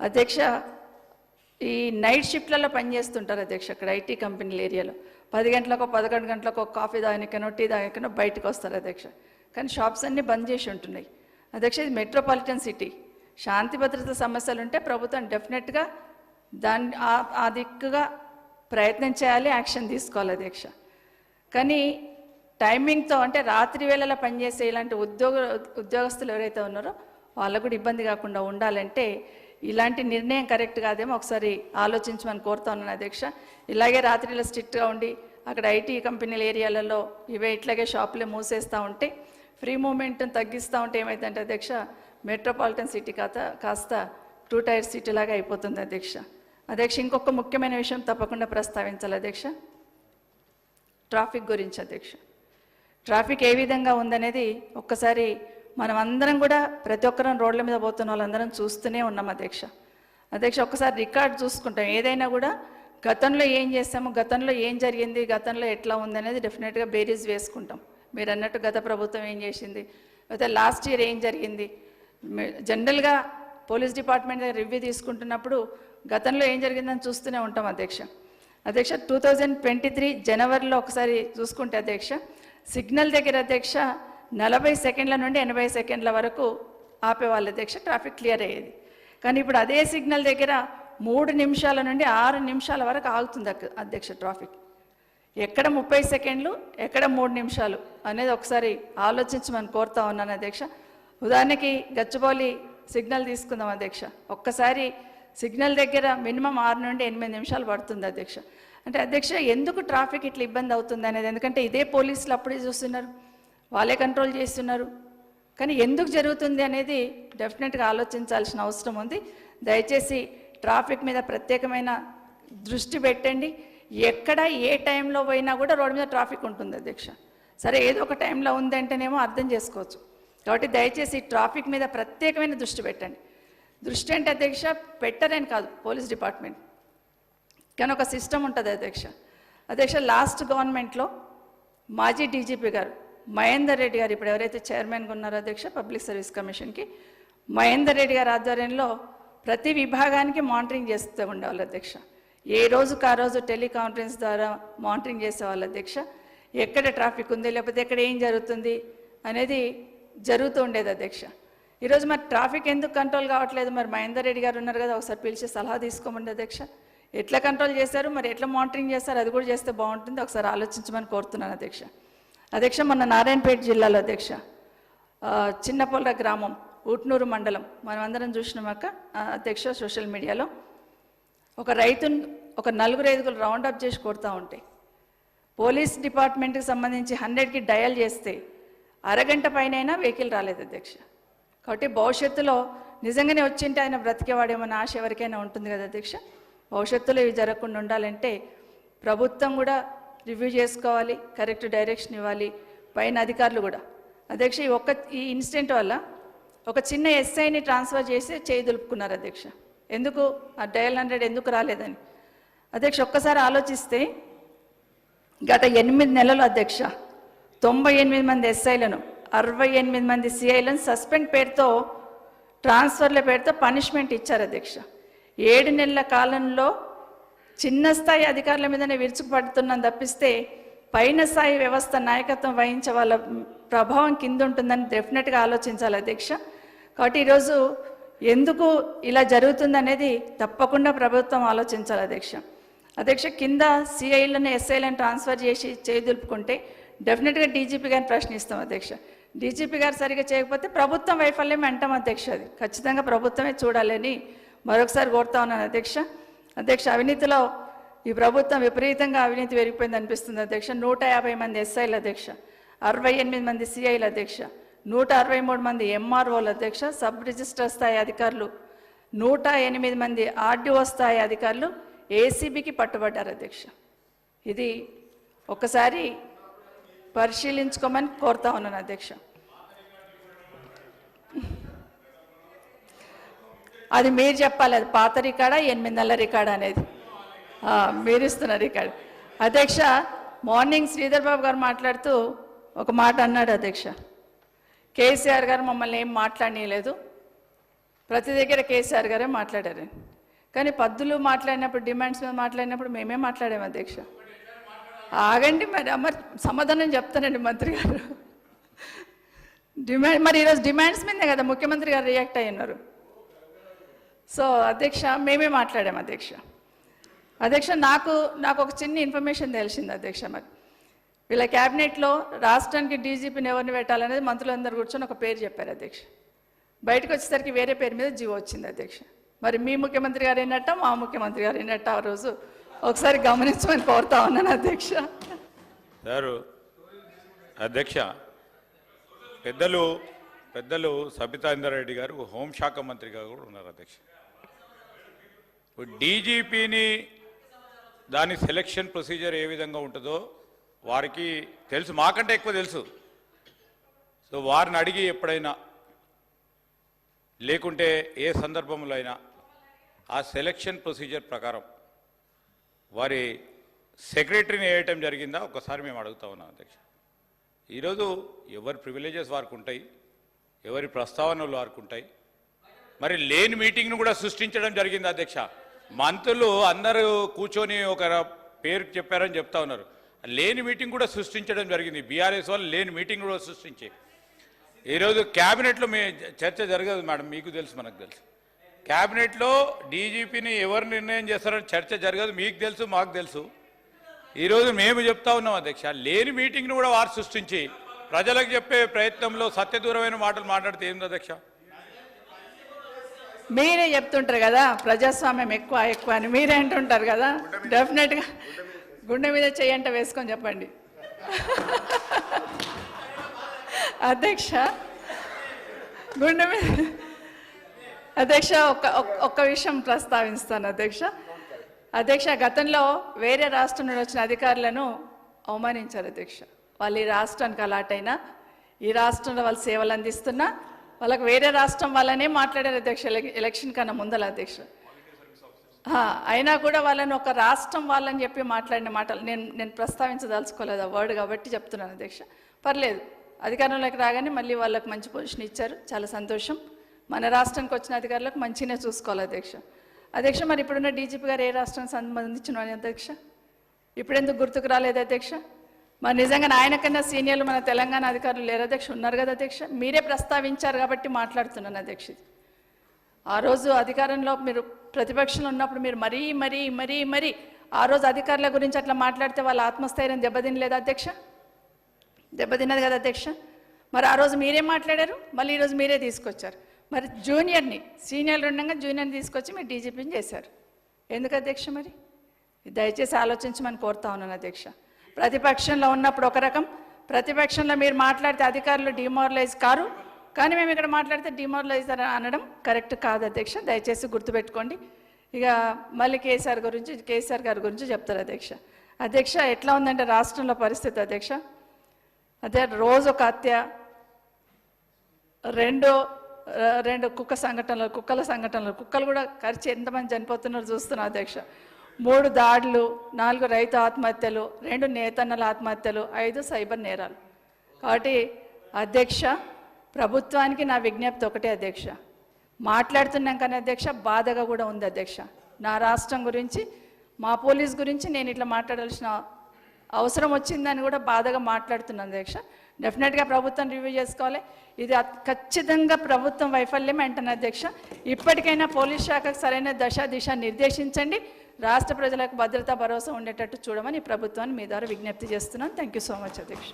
అధ్యక్ష, ఈ నైట్ షిఫ్ట్లలో పనిచేస్తుంటారు అధ్యక్ష. అక్కడ ఐటీ కంపెనీల ఏరియాలో 10 గంటలకో 11 గంటలకో కాఫీ తాగనికనో టీ తాగనికనో బయటకు వస్తారు అధ్యక్ష. కానీ షాప్స్ అన్నీ బంద్ చేసి ఉంటున్నాయి అధ్యక్ష. ఇది మెట్రోపాలిటన్ సిటీ. శాంతి భద్రత సమస్యలు ఉంటే ప్రభుత్వం డెఫినెట్గా ఆ దిక్కుగా ప్రయత్నం చేయాలి, యాక్షన్ తీసుకోవాలి అధ్యక్ష. కానీ టైమింగ్తో అంటే రాత్రి వేళలా పనిచేసే ఇలాంటి ఉద్యోగస్తులు ఎవరైతే ఉన్నారో వాళ్ళకు కూడా ఇబ్బంది కాకుండా ఉండాలంటే ఇలాంటి నిర్ణయం కరెక్ట్ కాదేమో ఒకసారి ఆలోచించమని కోరుతా ఉన్నాను అధ్యక్ష. ఇలాగే రాత్రిలో స్ట్రిక్ట్గా ఉండి అక్కడ ఐటీ కంపెనీల ఏరియాలలో ఇవే ఇట్లాగే షాపులే మూసేస్తూ ఉంటే ఫ్రీ మూమెంట్ని తగ్గిస్తూ ఉంటే ఏమైందంటే అధ్యక్ష మెట్రోపాలిటన్ సిటీ కాస్త 2 టైర్ సిటీ లాగా అయిపోతుంది అధ్యక్ష. అధ్యక్ష ఇంకొక ముఖ్యమైన విషయం తప్పకుండా ప్రస్తావించాలి అధ్యక్ష, ట్రాఫిక్ గురించి అధ్యక్ష. ట్రాఫిక్ ఏ విధంగా ఉందనేది ఒక్కసారి మనం అందరం కూడా ప్రతి ఒక్కరం రోడ్ల మీద పోతున్న వాళ్ళందరం చూస్తూనే ఉన్నాం అధ్యక్ష. అధ్యక్ష ఒక్కసారి రికార్డ్ చూసుకుంటాం, ఏదైనా కూడా గతంలో ఏం చేస్తాము, గతంలో ఏం జరిగింది, గతంలో ఎట్లా ఉందనేది డెఫినెట్గా బేరీజ్ వేసుకుంటాం. మీరు అన్నట్టు గత ప్రభుత్వం ఏం చేసింది, అయితే లాస్ట్ ఇయర్ ఏం జరిగింది, జనరల్గా పోలీస్ డిపార్ట్మెంట్ దగ్గర రివ్యూ తీసుకుంటున్నప్పుడు గతంలో ఏం జరిగిందని చూస్తూనే ఉంటాం అధ్యక్ష. అధ్యక్ష 2023 జనవరిలో ఒకసారి చూసుకుంటే అధ్యక్ష సిగ్నల్ దగ్గర అధ్యక్ష 40 సెకండ్ల నుండి 80 సెకండ్ల వరకు ఆపేవాళ్ళు అధ్యక్ష, ట్రాఫిక్ క్లియర్ అయ్యేది. కానీ ఇప్పుడు అదే సిగ్నల్ దగ్గర 3 నిమిషాల నుండి 6 నిమిషాల వరకు ఆగుతుంది అధ్యక్ష ట్రాఫిక్. ఎక్కడ 30 సెకండ్లు, ఎక్కడ 3 నిమిషాలు అనేది ఒకసారి ఆలోచించమని కోరుతా ఉన్నాను అధ్యక్ష. ఉదాహరణకి గచ్చిబౌలి సిగ్నల్ తీసుకుందాం అధ్యక్ష, ఒక్కసారి సిగ్నల్ దగ్గర మినిమం 6 నుండి 8 నిమిషాలు పడుతుంది అధ్యక్ష. అంటే అధ్యక్ష ఎందుకు ట్రాఫిక్ ఇట్లా ఇబ్బంది అవుతుంది అనేది, ఎందుకంటే ఇదే పోలీసులు అప్పుడే చూస్తున్నారు, వాళ్ళే కంట్రోల్ చేస్తున్నారు. కానీ ఎందుకు జరుగుతుంది అనేది డెఫినెట్గా ఆలోచించాల్సిన అవసరం ఉంది. దయచేసి ట్రాఫిక్ మీద ప్రత్యేకమైన దృష్టి పెట్టండి. ఎక్కడ ఏ టైంలో పోయినా కూడా రోడ్డు మీద ట్రాఫిక్ ఉంటుంది అధ్యక్ష. సరే ఏదో ఒక టైంలో ఉందంటేనేమో అర్థం చేసుకోవచ్చు. కాబట్టి దయచేసి ట్రాఫిక్ మీద ప్రత్యేకమైన దృష్టి పెట్టండి. దృష్టి అంటే అధ్యక్ష పెట్టరని కాదు పోలీస్ డిపార్ట్మెంట్, కానీ ఒక సిస్టమ్ ఉంటుంది అధ్యక్ష. అధ్యక్ష లాస్ట్ గవర్నమెంట్లో మాజీ డీజీపీ గారు మహేందర్ రెడ్డి గారు, ఇప్పుడు ఎవరైతే చైర్మన్గా ఉన్నారో అధ్యక్ష పబ్లిక్ సర్వీస్ కమిషన్కి, మహేందర్ రెడ్డి గారి ఆధ్వర్యంలో ప్రతి విభాగానికి మానిటరింగ్ చేస్తూ ఉండేవాళ్ళు అధ్యక్ష. ఏ రోజుకు ఆ రోజు టెలికాన్ఫరెన్స్ ద్వారా మానిటరింగ్ చేసేవాళ్ళు అధ్యక్ష. ఎక్కడ ట్రాఫిక్ ఉంది, లేకపోతే ఎక్కడ ఏం జరుగుతుంది అనేది జరుగుతూ ఉండేది అధ్యక్ష. ఈరోజు మరి ట్రాఫిక్ ఎందుకు కంట్రోల్ కావట్లేదు, మరి మహేందర్ రెడ్డి గారు ఉన్నారు కదా, ఒకసారి పిలిచి సలహా తీసుకోమండి అధ్యక్ష. ఎట్లా కంట్రోల్ చేశారు, మరి ఎట్లా మానిటరింగ్ చేస్తారు, అది కూడా చేస్తే బాగుంటుంది, ఒకసారి ఆలోచించమని కోరుతున్నాను అధ్యక్ష. అధ్యక్ష మొన్న నారాయణపేట జిల్లాలో అధ్యక్ష చిన్నపొల్ల గ్రామం ఊట్నూరు మండలం మనం అందరం చూసినామాక అధ్యక్ష సోషల్ మీడియాలో ఒక రైతును ఒక 4-5 రౌండ్ అప్ చేసి కొడతా ఉంటాయి. పోలీస్ డిపార్ట్మెంట్కి సంబంధించి 100కి డయల్ చేస్తే అరగంట పైన వెహికల్ రాలేదు అధ్యక్ష. కాబట్టి భవిష్యత్తులో నిజంగానే వచ్చింటే ఆయన బ్రతికేవాడేమన్న ఆశ ఎవరికైనా ఉంటుంది కదా అధ్యక్ష. భవిష్యత్తులో ఇవి జరగకుండా ఉండాలంటే ప్రభుత్వం కూడా రివ్యూ చేసుకోవాలి, కరెక్ట్ డైరెక్షన్ ఇవ్వాలి, పైన అధికారులు కూడా. అధ్యక్ష ఈ ఇన్సిడెంట్ వల్ల ఒక చిన్న ఎస్ఐని ట్రాన్స్ఫర్ చేసి చేయి దులుపుకున్నారు అధ్యక్ష. ఎందుకు ఆ డయల్ 100 ఎందుకు రాలేదని అధ్యక్ష ఒక్కసారి ఆలోచిస్తే గత 8 నెలలు అధ్యక్ష 98 మంది ఎస్ఐలను 68 మంది సిఐలను సస్పెండ్ పేరుతో ట్రాన్స్ఫర్ల పేరుతో పనిష్మెంట్ ఇచ్చారు అధ్యక్ష. 7 నెలల కాలంలో చిన్న స్థాయి అధికారుల మీదనే విరుచుకుపడుతున్నాం తప్పిస్తే పైన స్థాయి వ్యవస్థ నాయకత్వం వహించే వాళ్ళ ప్రభావం కింద ఉంటుందని డెఫినెట్గా ఆలోచించాలి అధ్యక్ష. కాబట్టి ఈరోజు ఎందుకు ఇలా జరుగుతుందనేది తప్పకుండా ప్రభుత్వం ఆలోచించాలి అధ్యక్ష. అధ్యక్ష కింద సిఐలను ఎస్ఐలను ట్రాన్స్ఫర్ చేసి చేయదులుపుకుంటే డెఫినెట్గా డీజీపీ గారిని ప్రశ్నిస్తాం అధ్యక్ష. డీజీపీ గారు సరిగా చేయకపోతే ప్రభుత్వం వైఫల్యం అంటాం అధ్యక్ష. అది ఖచ్చితంగా ప్రభుత్వమే చూడాలని మరొకసారి కోరుతా ఉన్నాను అధ్యక్ష. అధ్యక్ష అవినీతిలో ఈ ప్రభుత్వం విపరీతంగా అవినీతి పెరిగిపోయింది అనిపిస్తుంది అధ్యక్ష. 150 మంది ఎస్ఐలు అధ్యక్ష, 68 మంది సిఐలు అధ్యక్ష, 163 మంది ఎంఆర్ఓలు అధ్యక్ష, సబ్ రిజిస్టర్ స్థాయి అధికారులు, 108 మంది ఆర్డీఓ స్థాయి అధికారులు ఏసీబీకి పట్టుబడ్డారు అధ్యక్ష. ఇది ఒకసారి పరిశీలించుకోమని కోరుతా ఉన్నాను అధ్యక్ష. అది మీరు చెప్పాలి, అది పాత రికార్డా 8 నెలల రికార్డా అనేది మీరు ఇస్తున్న రికార్డు. అధ్యక్ష మార్నింగ్ శ్రీధర్ బాబు గారు మాట్లాడుతూ ఒక మాట అన్నాడు అధ్యక్ష, కేసీఆర్ గారు మమ్మల్ని ఏం మాట్లాడనీయలేదు, ప్రతి దగ్గర కేసీఆర్ గారే మాట్లాడారు. కానీ పద్దులు మాట్లాడినప్పుడు డిమాండ్స్ మీద మాట్లాడినప్పుడు మేమే మాట్లాడాము అధ్యక్ష. ఆగండి మరి సమాధానం చెప్తానండి మంత్రి గారు. మరి ఈరోజు డిమాండ్స్ మీదే కదా ముఖ్యమంత్రి గారు రియాక్ట్ అయ్యి ఉన్నారు. సో అధ్యక్ష మేమే మాట్లాడాము అధ్యక్ష. అధ్యక్ష నాకు ఒక చిన్న ఇన్ఫర్మేషన్ తెలిసింది అధ్యక్ష. మరి వీళ్ళ క్యాబినెట్లో రాష్ట్రానికి డీజీపీని ఎవరిని పెట్టాలనేది మంత్రులందరూ కూర్చొని ఒక పేరు చెప్పారు అధ్యక్ష. బయటకు వచ్చేసరికి వేరే పేరు మీద జీవో వచ్చింది అధ్యక్ష. మరి మీ ముఖ్యమంత్రి గారు అయినట్ట మా ముఖ్యమంత్రి గారు అయినట్ట ఆ రోజు ఒకసారి గమనించమని కోరుతా ఉన్నాను అధ్యక్ష. సారు అధ్యక్ష, పెద్దలు సబితా ఇంద్రారెడ్డి గారు హోంశాఖ మంత్రిగా కూడా ఉన్నారు అధ్యక్ష. డీజీపీని దాని సెలక్షన్ ప్రొసీజర్ ఏ విధంగా ఉంటుందో వారికి తెలుసు, మాకంటే ఎక్కువ తెలుసు. సో వారిని అడిగి ఎప్పుడైనా లేకుంటే ఏ సందర్భంలో అయినా ఆ సెలక్షన్ ప్రొసీజర్ ప్రకారం వారి సెక్రటరీని వేయటం జరిగిందా ఒకసారి మేము అడుగుతా ఉన్నాం అధ్యక్ష. ఈరోజు ఎవరి ప్రివిలేజెస్ వారికి ఉంటాయి, ఎవరి ప్రస్తావనలు వారికి ఉంటాయి. మరి లేని మీటింగ్ను కూడా సృష్టించడం జరిగింది అధ్యక్ష. మంత్రులు అందరూ కూర్చొని ఒక పేరు చెప్పారని చెప్తా ఉన్నారు. లేని మీటింగ్ కూడా సృష్టించడం జరిగింది. బీఆర్ఎస్ వాళ్ళు లేని మీటింగ్ కూడా సృష్టించి ఈరోజు క్యాబినెట్లో చర్చ జరగదు మేడం, మీకు తెలుసు మనకు తెలుసు. క్యాబినెట్లో డీజీపీని ఎవరు నిర్ణయం చేస్తారని చర్చ జరగదు, మీకు తెలుసు మాకు తెలుసు. ఈరోజు మేము చెప్తా ఉన్నాం అధ్యక్ష, లేని మీటింగ్ను కూడా వారు సృష్టించి ప్రజలకు చెప్పే ప్రయత్నంలో సత్యదూరమైన మాటలు మాట్లాడితే ఏంది అధ్యక్ష? మీరే చెప్తుంటారు కదా ప్రజాస్వామ్యం ఎక్కువ అని, మీరే అంటుంటారు కదా. డెఫినెట్గా గుండె మీద చెయ్యంట వేసుకొని చెప్పండి అధ్యక్ష. గుండె మీద అధ్యక్ష ఒక్క విషయం ప్రస్తావిస్తాను అధ్యక్ష. గతంలో వేరే రాష్ట్రం నుండి వచ్చిన అధికారులను అవమానించారు అధ్యక్ష. వాళ్ళు ఈ రాష్ట్రానికి అలాట్ అయినా, ఈ రాష్ట్రంలో వాళ్ళు సేవలు అందిస్తున్నా వాళ్ళకు వేరే రాష్ట్రం వాళ్ళనే మాట్లాడారు అధ్యక్ష. ఎలక్షన్ కన్నా ముందల అధ్యక్ష. అయినా కూడా వాళ్ళని ఒక రాష్ట్రం వాళ్ళని చెప్పి మాట్లాడిన మాటలు నేను ప్రస్తావించదలుచుకోలేదు ఆ వర్డ్, కాబట్టి చెప్తున్నాను అధ్యక్ష. పర్లేదు, అధికారంలోకి రాగానే మళ్ళీ వాళ్ళకి మంచి పొజిషన్ ఇచ్చారు, చాలా సంతోషం. మన రాష్ట్రానికి వచ్చిన అధికారులకు మంచిగానే చూసుకోవాలి అధ్యక్ష. మరి ఇప్పుడున్న డీజీపీ గారు ఏ రాష్ట్రానికి సంబంధించిన అధ్యక్ష? ఇప్పుడు ఎందుకు గుర్తుకు రాలేదు అధ్యక్ష? మరి నిజంగా ఆయన కన్నా సీనియర్లు మన తెలంగాణ అధికారులు లేరు అధ్యక్ష, ఉన్నారు కదా అధ్యక్ష. మీరే ప్రస్తావించారు కాబట్టి మాట్లాడుతున్నాను అధ్యక్ష. ఆ రోజు అధికారంలో మీరు ప్రతిపక్షంలో ఉన్నప్పుడు మీరు మరీ ఆ రోజు అధికారుల గురించి అట్లా మాట్లాడితే వాళ్ళ ఆత్మస్థైర్యం దెబ్బతినలేదా అధ్యక్ష? దెబ్బతిన్నది కదా అధ్యక్ష. మరి ఆ రోజు మీరే మాట్లాడారు, మళ్ళీ ఈరోజు మీరే తీసుకొచ్చారు. మరి జూనియర్ని, సీనియర్లు ఉండగా జూనియర్ని తీసుకొచ్చి మీరు డీజీపీని చేశారు. ఎందుకు అధ్యక్ష? మరి దయచేసి ఆలోచించమని కోరుతా ఉన్నాను అధ్యక్ష. ప్రతిపక్షంలో ఉన్నప్పుడు ఒక రకం, ప్రతిపక్షంలో మీరు మాట్లాడితే అధికారులు డిమారలైజ్ కారు, కానీ మేము ఇక్కడ మాట్లాడితే డిమారలైజ్ అనడం కరెక్ట్ కాదు అధ్యక్ష. దయచేసి గుర్తుపెట్టుకోండి. ఇక మళ్ళీ కేసీఆర్ గారి గురించి చెప్తారు అధ్యక్ష. ఎట్లా ఉందంటే రాష్ట్రంలో పరిస్థితి అధ్యక్ష, అదే రోజు ఒక హత్య, రెండు కుక్కల సంఘటనలు, కుక్కలు కూడా కరిచి ఎంతమంది చనిపోతున్నారో చూస్తున్నాం అధ్యక్ష. 3 దాడులు, 4 రైతు ఆత్మహత్యలు, 2 నేతన్నల ఆత్మహత్యలు, 5 సైబర్ నేరాలు. కాబట్టి అధ్యక్ష, ప్రభుత్వానికి నా విజ్ఞప్తి ఒకటే అధ్యక్ష. మాట్లాడుతున్నాం కానీ అధ్యక్ష బాధగా కూడా ఉంది అధ్యక్ష. నా రాష్ట్రం గురించి, మా పోలీస్ గురించి నేను ఇట్లా మాట్లాడాల్సిన అవసరం వచ్చిందని కూడా బాధగా మాట్లాడుతున్నాను అధ్యక్ష. డెఫినెట్గా ప్రభుత్వం రివ్యూ చేసుకోవాలి. ఇది ఖచ్చితంగా ప్రభుత్వం వైఫల్యం అంటున్నా అధ్యక్ష. ఇప్పటికైనా పోలీస్ శాఖకు సరైన దిశ నిర్దేశించండి, రాష్ట్ర ప్రజలకు భద్రతా భరోసా ఉండేటట్టు చూడమని ప్రభుత్వాన్ని మీ ద్వారా విజ్ఞప్తి చేస్తున్నాను. థ్యాంక్ యూ సో మచ్ అధ్యక్ష.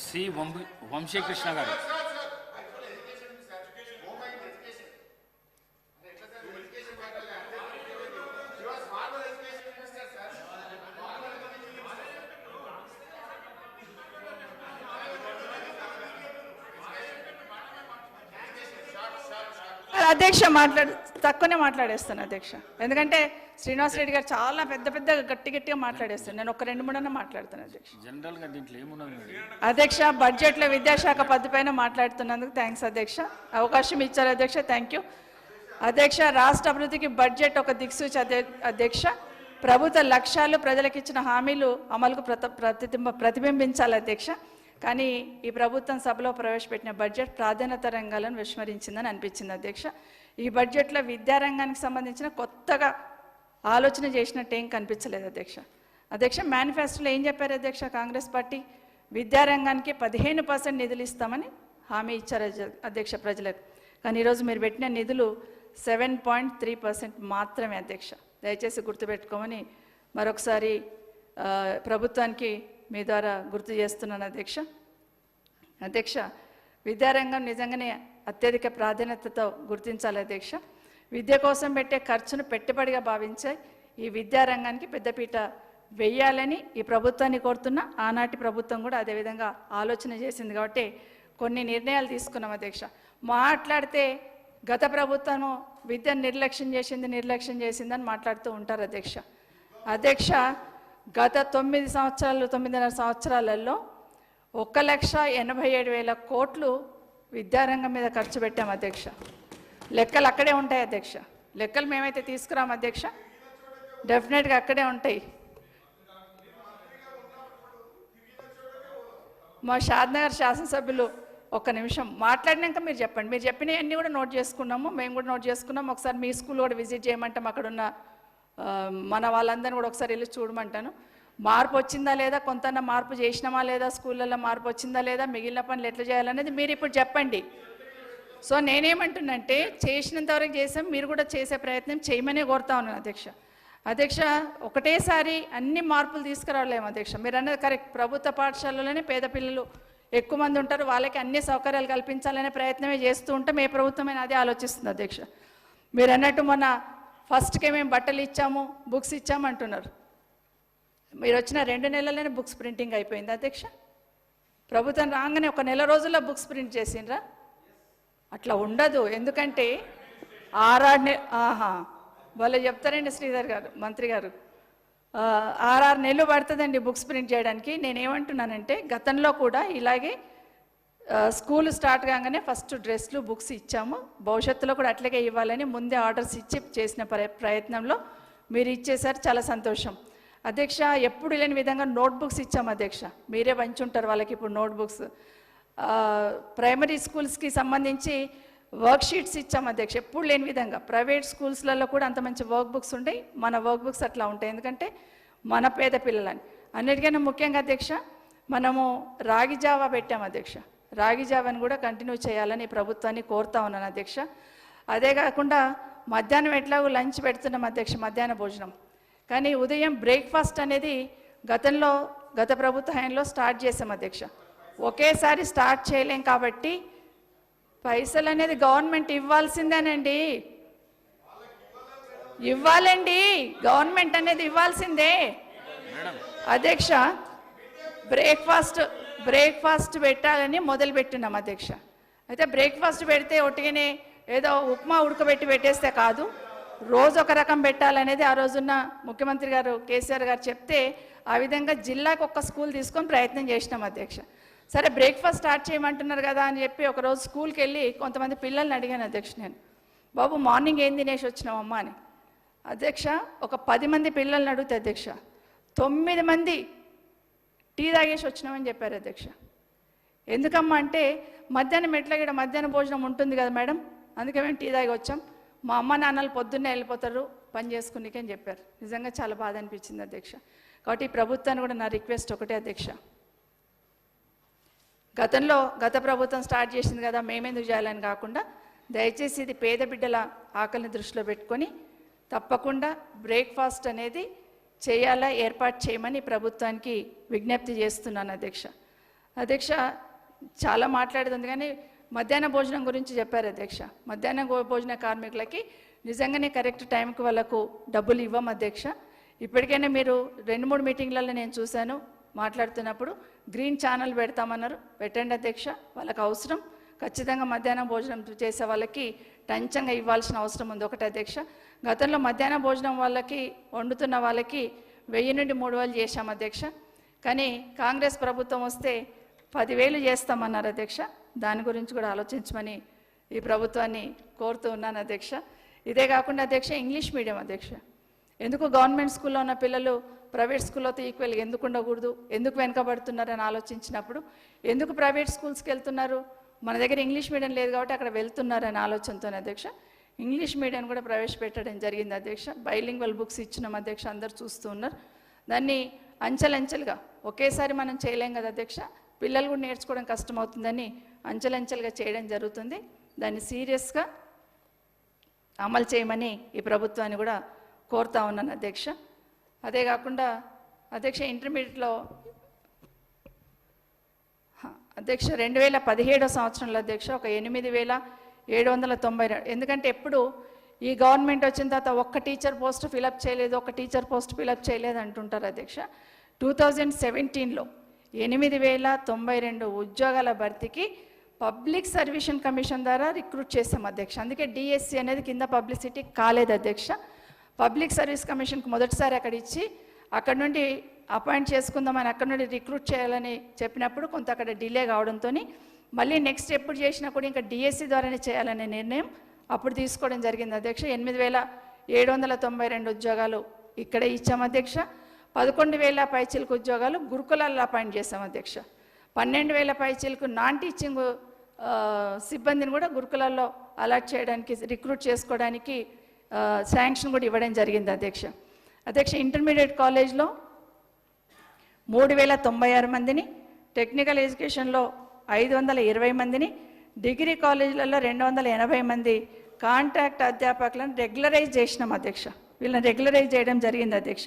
సి వంశీకృష్ణ గారు. అధ్యక్ష తక్కువనే మాట్లాడేస్తాను అధ్యక్ష, ఎందుకంటే శ్రీనివాస్ రెడ్డి గారు చాలా పెద్ద గట్టిగా మాట్లాడేస్తాను. నేను ఒక 2-3 మాట్లాడతాను అధ్యక్ష. జనరల్గా దీంట్లో ఏమున్నది అధ్యక్ష? బడ్జెట్లో విద్యాశాఖ పద్ధతిపైన మాట్లాడుతున్నందుకు థ్యాంక్స్ అధ్యక్ష. అవకాశం ఇచ్చారు అధ్యక్ష, థ్యాంక్ యూ అధ్యక్ష. రాష్ట్ర అభివృద్ధికి బడ్జెట్ ఒక దిక్సూచి అధ్యక్ష. ప్రభుత్వ లక్ష్యాలు, ప్రజలకు ఇచ్చిన హామీలు అమలుకు ప్రతిబింబించాలి అధ్యక్ష. కానీ ఈ ప్రభుత్వం సభలో ప్రవేశపెట్టిన బడ్జెట్ ప్రాధాన్యత రంగాలను విస్మరించిందని అనిపించింది అధ్యక్ష. ఈ బడ్జెట్లో విద్యారంగానికి సంబంధించిన కొత్తగా ఆలోచన చేసినట్టు ఏం కనిపించలేదు అధ్యక్ష. మేనిఫెస్టోలో ఏం చెప్పారు అధ్యక్ష? కాంగ్రెస్ పార్టీ విద్యారంగానికి 15% నిధులు ఇస్తామని హామీ ఇచ్చారు అధ్యక్ష ప్రజలకు. కానీ ఈరోజు మీరు పెట్టిన నిధులు 7.3% మాత్రమే అధ్యక్ష. దయచేసి గుర్తుపెట్టుకోమని మరొకసారి ప్రభుత్వానికి మీ ద్వారా గుర్తు చేస్తున్నాను అధ్యక్ష. అధ్యక్ష, విద్యారంగం నిజంగానే అత్యధిక ప్రాధాన్యతతో గుర్తించాలి అధ్యక్ష. విద్య కోసం పెట్టే ఖర్చును పెట్టుబడిగా భావించే ఈ విద్యారంగానికి పెద్దపీట వెయ్యాలని ఈ ప్రభుత్వాన్ని కోరుతున్నా. ఆనాటి ప్రభుత్వం కూడా అదేవిధంగా ఆలోచన చేసింది కాబట్టి కొన్ని నిర్ణయాలు తీసుకున్నాం అధ్యక్ష. మాట్లాడితే గత ప్రభుత్వము విద్యను నిర్లక్ష్యం చేసిందని మాట్లాడుతూ ఉంటారు అధ్యక్ష. అధ్యక్ష, గత 9.5 సంవత్సరాలలో 1,87,000 కోట్లు విద్యారంగం మీద ఖర్చు పెట్టాం అధ్యక్ష. లెక్కలు అక్కడే ఉంటాయి అధ్యక్ష. లెక్కలు మేమైతే తీసుకురాం అధ్యక్ష, డెఫినెట్గా అక్కడే ఉంటాయి. మా షాద్నగర్ శాసనసభ్యులు ఒక్క నిమిషం మాట్లాడినాక మీరు చెప్పండి. మీరు చెప్పినవన్నీ కూడా నోట్ చేసుకున్నాము, మేము కూడా నోట్ చేసుకున్నాము. ఒకసారి మీ స్కూల్ కూడా విజిట్ చేయమంటాం. అక్కడ ఉన్న మన వాళ్ళందరినీ కూడా ఒకసారి వెళ్ళి చూడమంటాను. మార్పు వచ్చిందా లేదా, కొంత మార్పు చేసినామా లేదా, స్కూళ్ళల్లో మార్పు వచ్చిందా లేదా, మిగిలిన పనులు ఎట్లా చేయాలనేది మీరు ఇప్పుడు చెప్పండి. సో నేనేమంటున్నంటే చేసినంతవరకు చేసాం, మీరు కూడా చేసే ప్రయత్నం చేయమనే కోరుతా ఉన్నాను అధ్యక్ష. అధ్యక్ష, ఒకటేసారి అన్ని మార్పులు తీసుకురాలేము అధ్యక్ష. మీరు అన్నది కరెక్ట్. ప్రభుత్వ పాఠశాలలోనే పేద పిల్లలు ఎక్కువ మంది ఉంటారు, వాళ్ళకి అన్ని సౌకర్యాలు కల్పించాలనే ప్రయత్నమే చేస్తూ ఉంటాం. ఏ ప్రభుత్వమైనా అదే ఆలోచిస్తుంది అధ్యక్ష. మీరు అన్నట్టు మొన్న ఫస్ట్కే మేము బట్టలు ఇచ్చాము, బుక్స్ ఇచ్చాము అంటున్నారు. మీరు వచ్చిన 2 నెలల్లోనే బుక్స్ ప్రింటింగ్ అయిపోయింది అధ్యక్ష. ప్రభుత్వం రాగానే 1 నెల రోజుల్లో బుక్స్ ప్రింట్ చేసిండ్రా? అట్లా ఉండదు. ఎందుకంటే 6 వాళ్ళు చెప్తారండి శ్రీధర్ గారు, మంత్రి గారు, 6 నెలలు పడుతుందండి బుక్స్ ప్రింట్ చేయడానికి. నేనేమంటున్నానంటే గతంలో కూడా ఇలాగే స్కూల్ స్టార్ట్ కాగానే ఫస్ట్ డ్రెస్లు బుక్స్ ఇచ్చాము. భవిష్యత్తులో కూడా అట్లాగే ఇవ్వాలని ముందే ఆర్డర్స్ ఇచ్చి చేసిన ప్రయత్నంలో మీరు ఇచ్చేసారు, చాలా సంతోషం అధ్యక్ష. ఎప్పుడు లేని విధంగా నోట్బుక్స్ ఇచ్చాము అధ్యక్ష. మీరే పంచుంటారు వాళ్ళకి ఇప్పుడు నోట్బుక్స్. ప్రైమరీ స్కూల్స్కి సంబంధించి వర్క్ షీట్స్ ఇచ్చాము అధ్యక్ష. ఎప్పుడు లేని విధంగా ప్రైవేట్ స్కూల్స్లలో కూడా అంత మంచి వర్క్ బుక్స్ ఉంటాయి, మన వర్క్ బుక్స్ అట్లా ఉంటాయి. ఎందుకంటే మన పేద పిల్లలని. అన్నిటికన్నా ముఖ్యంగా అధ్యక్ష, మనము రాగి జావా పెట్టాము అధ్యక్ష. రాగి జావాని కూడా కంటిన్యూ చేయాలని ప్రభుత్వాన్ని కోరుతా ఉన్నాను అధ్యక్ష. అదే కాకుండా మధ్యాహ్నం ఎట్లాగో లంచ్ పెడుతున్నాం అధ్యక్ష, మధ్యాహ్న భోజనం. కానీ ఉదయం బ్రేక్ఫాస్ట్ అనేది గత ప్రభుత్వ హయాంలో స్టార్ట్ చేసాం అధ్యక్ష. ఒకేసారి స్టార్ట్ చేయలేం కాబట్టి పైసలు అనేది గవర్నమెంట్ ఇవ్వాల్సిందేనండి, ఇవ్వాలండి. గవర్నమెంట్ అనేది ఇవ్వాల్సిందే అధ్యక్ష. బ్రేక్ఫాస్ట్ పెట్టాలని మొదలుపెట్టినాం అధ్యక్ష. అయితే బ్రేక్ఫాస్ట్ పెడితే ఒట్టిగానే ఏదో ఉప్మా ఉడకబెట్టి పెట్టేస్తే కాదు, రోజు ఒక రకం పెట్టాలనేది ఆ రోజున్న ముఖ్యమంత్రి గారు కేసీఆర్ గారు చెప్తే ఆ విధంగా జిల్లాకు ఒక్క స్కూల్ తీసుకొని ప్రయత్నం చేసినాం అధ్యక్ష. సరే బ్రేక్ఫాస్ట్ స్టార్ట్ చేయమంటున్నారు కదా అని చెప్పి ఒకరోజు స్కూల్కి వెళ్ళి కొంతమంది పిల్లల్ని అడిగాను అధ్యక్ష. నేను, బాబు మార్నింగ్ ఏం తినేసి వచ్చినావమ్మా అని. అధ్యక్ష, ఒక 10 మంది పిల్లల్ని అడిగితే అధ్యక్ష 9 మంది టీ తాగేసి వచ్చినామని చెప్పారు అధ్యక్ష. ఎందుకమ్మా అంటే మధ్యాహ్నం ఎట్లాగ మధ్యాహ్న భోజనం ఉంటుంది కదా మేడం, అందుకే మేము టీ తాగి వచ్చాం, మా అమ్మ నాన్నలు పొద్దున్నే వెళ్ళిపోతారు పని చేసుకునికే అని చెప్పారు. నిజంగా చాలా బాధ అనిపించింది అధ్యక్ష. కాబట్టి ఈ ప్రభుత్వాన్ని కూడా నా రిక్వెస్ట్ ఒకటే అధ్యక్ష, గత ప్రభుత్వం స్టార్ట్ చేసింది కదా మేమెందుకు చేయాలని కాకుండా దయచేసి ఇది పేద బిడ్డల ఆకలిని దృష్టిలో పెట్టుకొని తప్పకుండా బ్రేక్ఫాస్ట్ అనేది చేయాలా, ఏర్పాటు చేయమని ప్రభుత్వానికి విజ్ఞప్తి చేస్తున్నాను అధ్యక్ష. అధ్యక్ష, చాలా మాట్లాడేది కానీ మధ్యాహ్న భోజనం గురించి చెప్పారు అధ్యక్ష. మధ్యాహ్న భోజన కార్మికులకి నిజంగానే కరెక్ట్ టైంకి వాళ్ళకు డబ్బులు ఇవ్వం అధ్యక్ష. ఇప్పటికైనా మీరు 2-3 మీటింగ్లలో నేను చూశాను మాట్లాడుతున్నప్పుడు గ్రీన్ ఛానల్ పెడతామన్నారు, పెట్టండి అధ్యక్ష. వాళ్ళకి అవసరం, ఖచ్చితంగా మధ్యాహ్నం భోజనం చేసే వాళ్ళకి టంచంగా ఇవ్వాల్సిన అవసరం ఉంది ఒకటి అధ్యక్ష. గతంలో మధ్యాహ్న భోజనం వాళ్ళకి వండుతున్న వాళ్ళకి 1000 నుండి 3000 చేశాం అధ్యక్ష. కానీ కాంగ్రెస్ ప్రభుత్వం వస్తే 10,000 చేస్తామన్నారు అధ్యక్ష. దాని గురించి కూడా ఆలోచించమని ఈ ప్రభుత్వాన్ని కోరుతూ ఉన్నాను అధ్యక్ష. ఇదే కాకుండా అధ్యక్ష, ఇంగ్లీష్ మీడియం అధ్యక్ష. ఎందుకు గవర్నమెంట్ స్కూల్లో ఉన్న పిల్లలు ప్రైవేట్ స్కూల్లోతో ఈక్వల్గా ఎందుకు ఉండకూడదు, ఎందుకు వెనకబడుతున్నారని ఆలోచించినప్పుడు ఎందుకు ప్రైవేట్ స్కూల్స్కి వెళ్తున్నారు, మన దగ్గర ఇంగ్లీష్ మీడియం లేదు కాబట్టి అక్కడ వెళ్తున్నారని ఆలోచనతో అధ్యక్ష ఇంగ్లీష్ మీడియం కూడా ప్రవేశపెట్టడం జరిగింది అధ్యక్ష. బైలింగ్వల్ బుక్స్ ఇచ్చినాం అధ్యక్ష, అందరు చూస్తూ ఉన్నారు. దాన్ని అంచెలంచెలుగా ఒకేసారి మనం చేయలేం కదా అధ్యక్ష, పిల్లలు కూడా నేర్చుకోవడం కష్టమవుతుందని అంచెలంచెలుగా చేయడం జరుగుతుంది. దాన్ని సీరియస్గా అమలు చేయమని ఈ ప్రభుత్వాన్ని కూడా కోరుతా ఉన్నాను అధ్యక్ష. అదే కాకుండా అధ్యక్ష ఇంటర్మీడియట్లో అధ్యక్ష 2017 సంవత్సరంలో అధ్యక్ష ఒక 8,792, ఎందుకంటే ఎప్పుడు ఈ గవర్నమెంట్ వచ్చిన తర్వాత ఒక్క టీచర్ పోస్ట్ ఫిలప్ చేయలేదు, ఒక్క టీచర్ పోస్ట్ ఫిలప్ చేయలేదు అంటుంటారు అధ్యక్ష. 2017లో 8,092 ఉద్యోగాల భర్తీకి పబ్లిక్ సర్వీస్ కమిషన్ ద్వారా రిక్రూట్ చేసాం అధ్యక్ష. అందుకే డిఎస్సి అనేది కింద పబ్లిసిటీ కాలేదు అధ్యక్ష. పబ్లిక్ సర్వీస్ కమిషన్కి మొదటిసారి అక్కడ ఇచ్చి అక్కడ నుండి అపాయింట్ చేసుకుందామని అక్కడ నుండి రిక్రూట్ చేయాలని చెప్పినప్పుడు కొంత అక్కడ డిలే కావడంతో మళ్ళీ నెక్స్ట్ ఎప్పుడు చేసినా కూడా ఇంకా డిఎస్సి ద్వారానే చేయాలనే నిర్ణయం అప్పుడు తీసుకోవడం జరిగింది అధ్యక్ష. 8,792 ఉద్యోగాలు ఇక్కడే ఇచ్చాం అధ్యక్ష. 11,000 పైచిలకు ఉద్యోగాలు గురుకులాల్లో అపాయింట్ చేశాం అధ్యక్ష. 12,000 పైచిలకు నాన్ టీచింగ్ సిబ్బందిని కూడా గురుకులాల్లో అలాట్ చేయడానికి రిక్రూట్ చేసుకోవడానికి శాంక్షన్ కూడా ఇవ్వడం జరిగింది అధ్యక్ష. అధ్యక్ష ఇంటర్మీడియట్ కాలేజ్లో 3,096 మందిని, టెక్నికల్ ఎడ్యుకేషన్లో 520 మందిని, డిగ్రీ కాలేజీలలో 280 మంది కాంట్రాక్ట్ అధ్యాపకులను రెగ్యులరైజ్ చేసినాం అధ్యక్ష. వీళ్ళని రెగ్యులరైజ్ చేయడం జరిగింది అధ్యక్ష.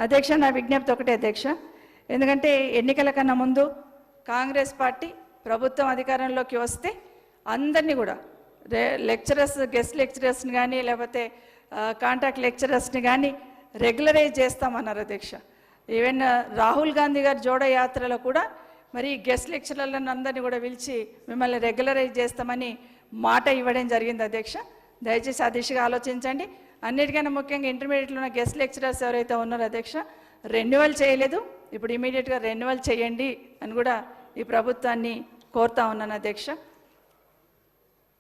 అధ్యక్ష నా విజ్ఞప్తి ఒకటే అధ్యక్ష, ఎందుకంటే ఎన్నికల కన్నా ముందు కాంగ్రెస్ పార్టీ ప్రభుత్వం అధికారంలోకి వస్తే అందరినీ కూడా లెక్చరర్స్, గెస్ట్ లెక్చరర్స్ని కానీ లేకపోతే కాంట్రాక్ట్ లెక్చరర్స్ని కానీ రెగ్యులరైజ్ చేస్తామన్నారు అధ్యక్ష. ఈవెన్ రాహుల్ గాంధీ గారి జోడో యాత్రలో కూడా మరి గెస్ట్ లెక్చరర్లను అందరినీ కూడా పిలిచి మిమ్మల్ని రెగ్యులరైజ్ చేస్తామని మాట ఇవ్వడం జరిగింది అధ్యక్ష. దయచేసి ఆ దిశగా ఆలోచించండి. అన్నిటికన్నా ముఖ్యంగా ఇంటర్మీడియట్లో ఉన్న గెస్ట్ లెక్చరర్స్ ఎవరైతే ఉన్నారో అధ్యక్ష రెన్యువల్ చేయలేదు, ఇప్పుడు ఇమీడియట్గా రెన్యువల్ చేయండి అని కూడా ఈ ప్రభుత్వాన్ని కోరుతా ఉన్నాను అధ్యక్ష.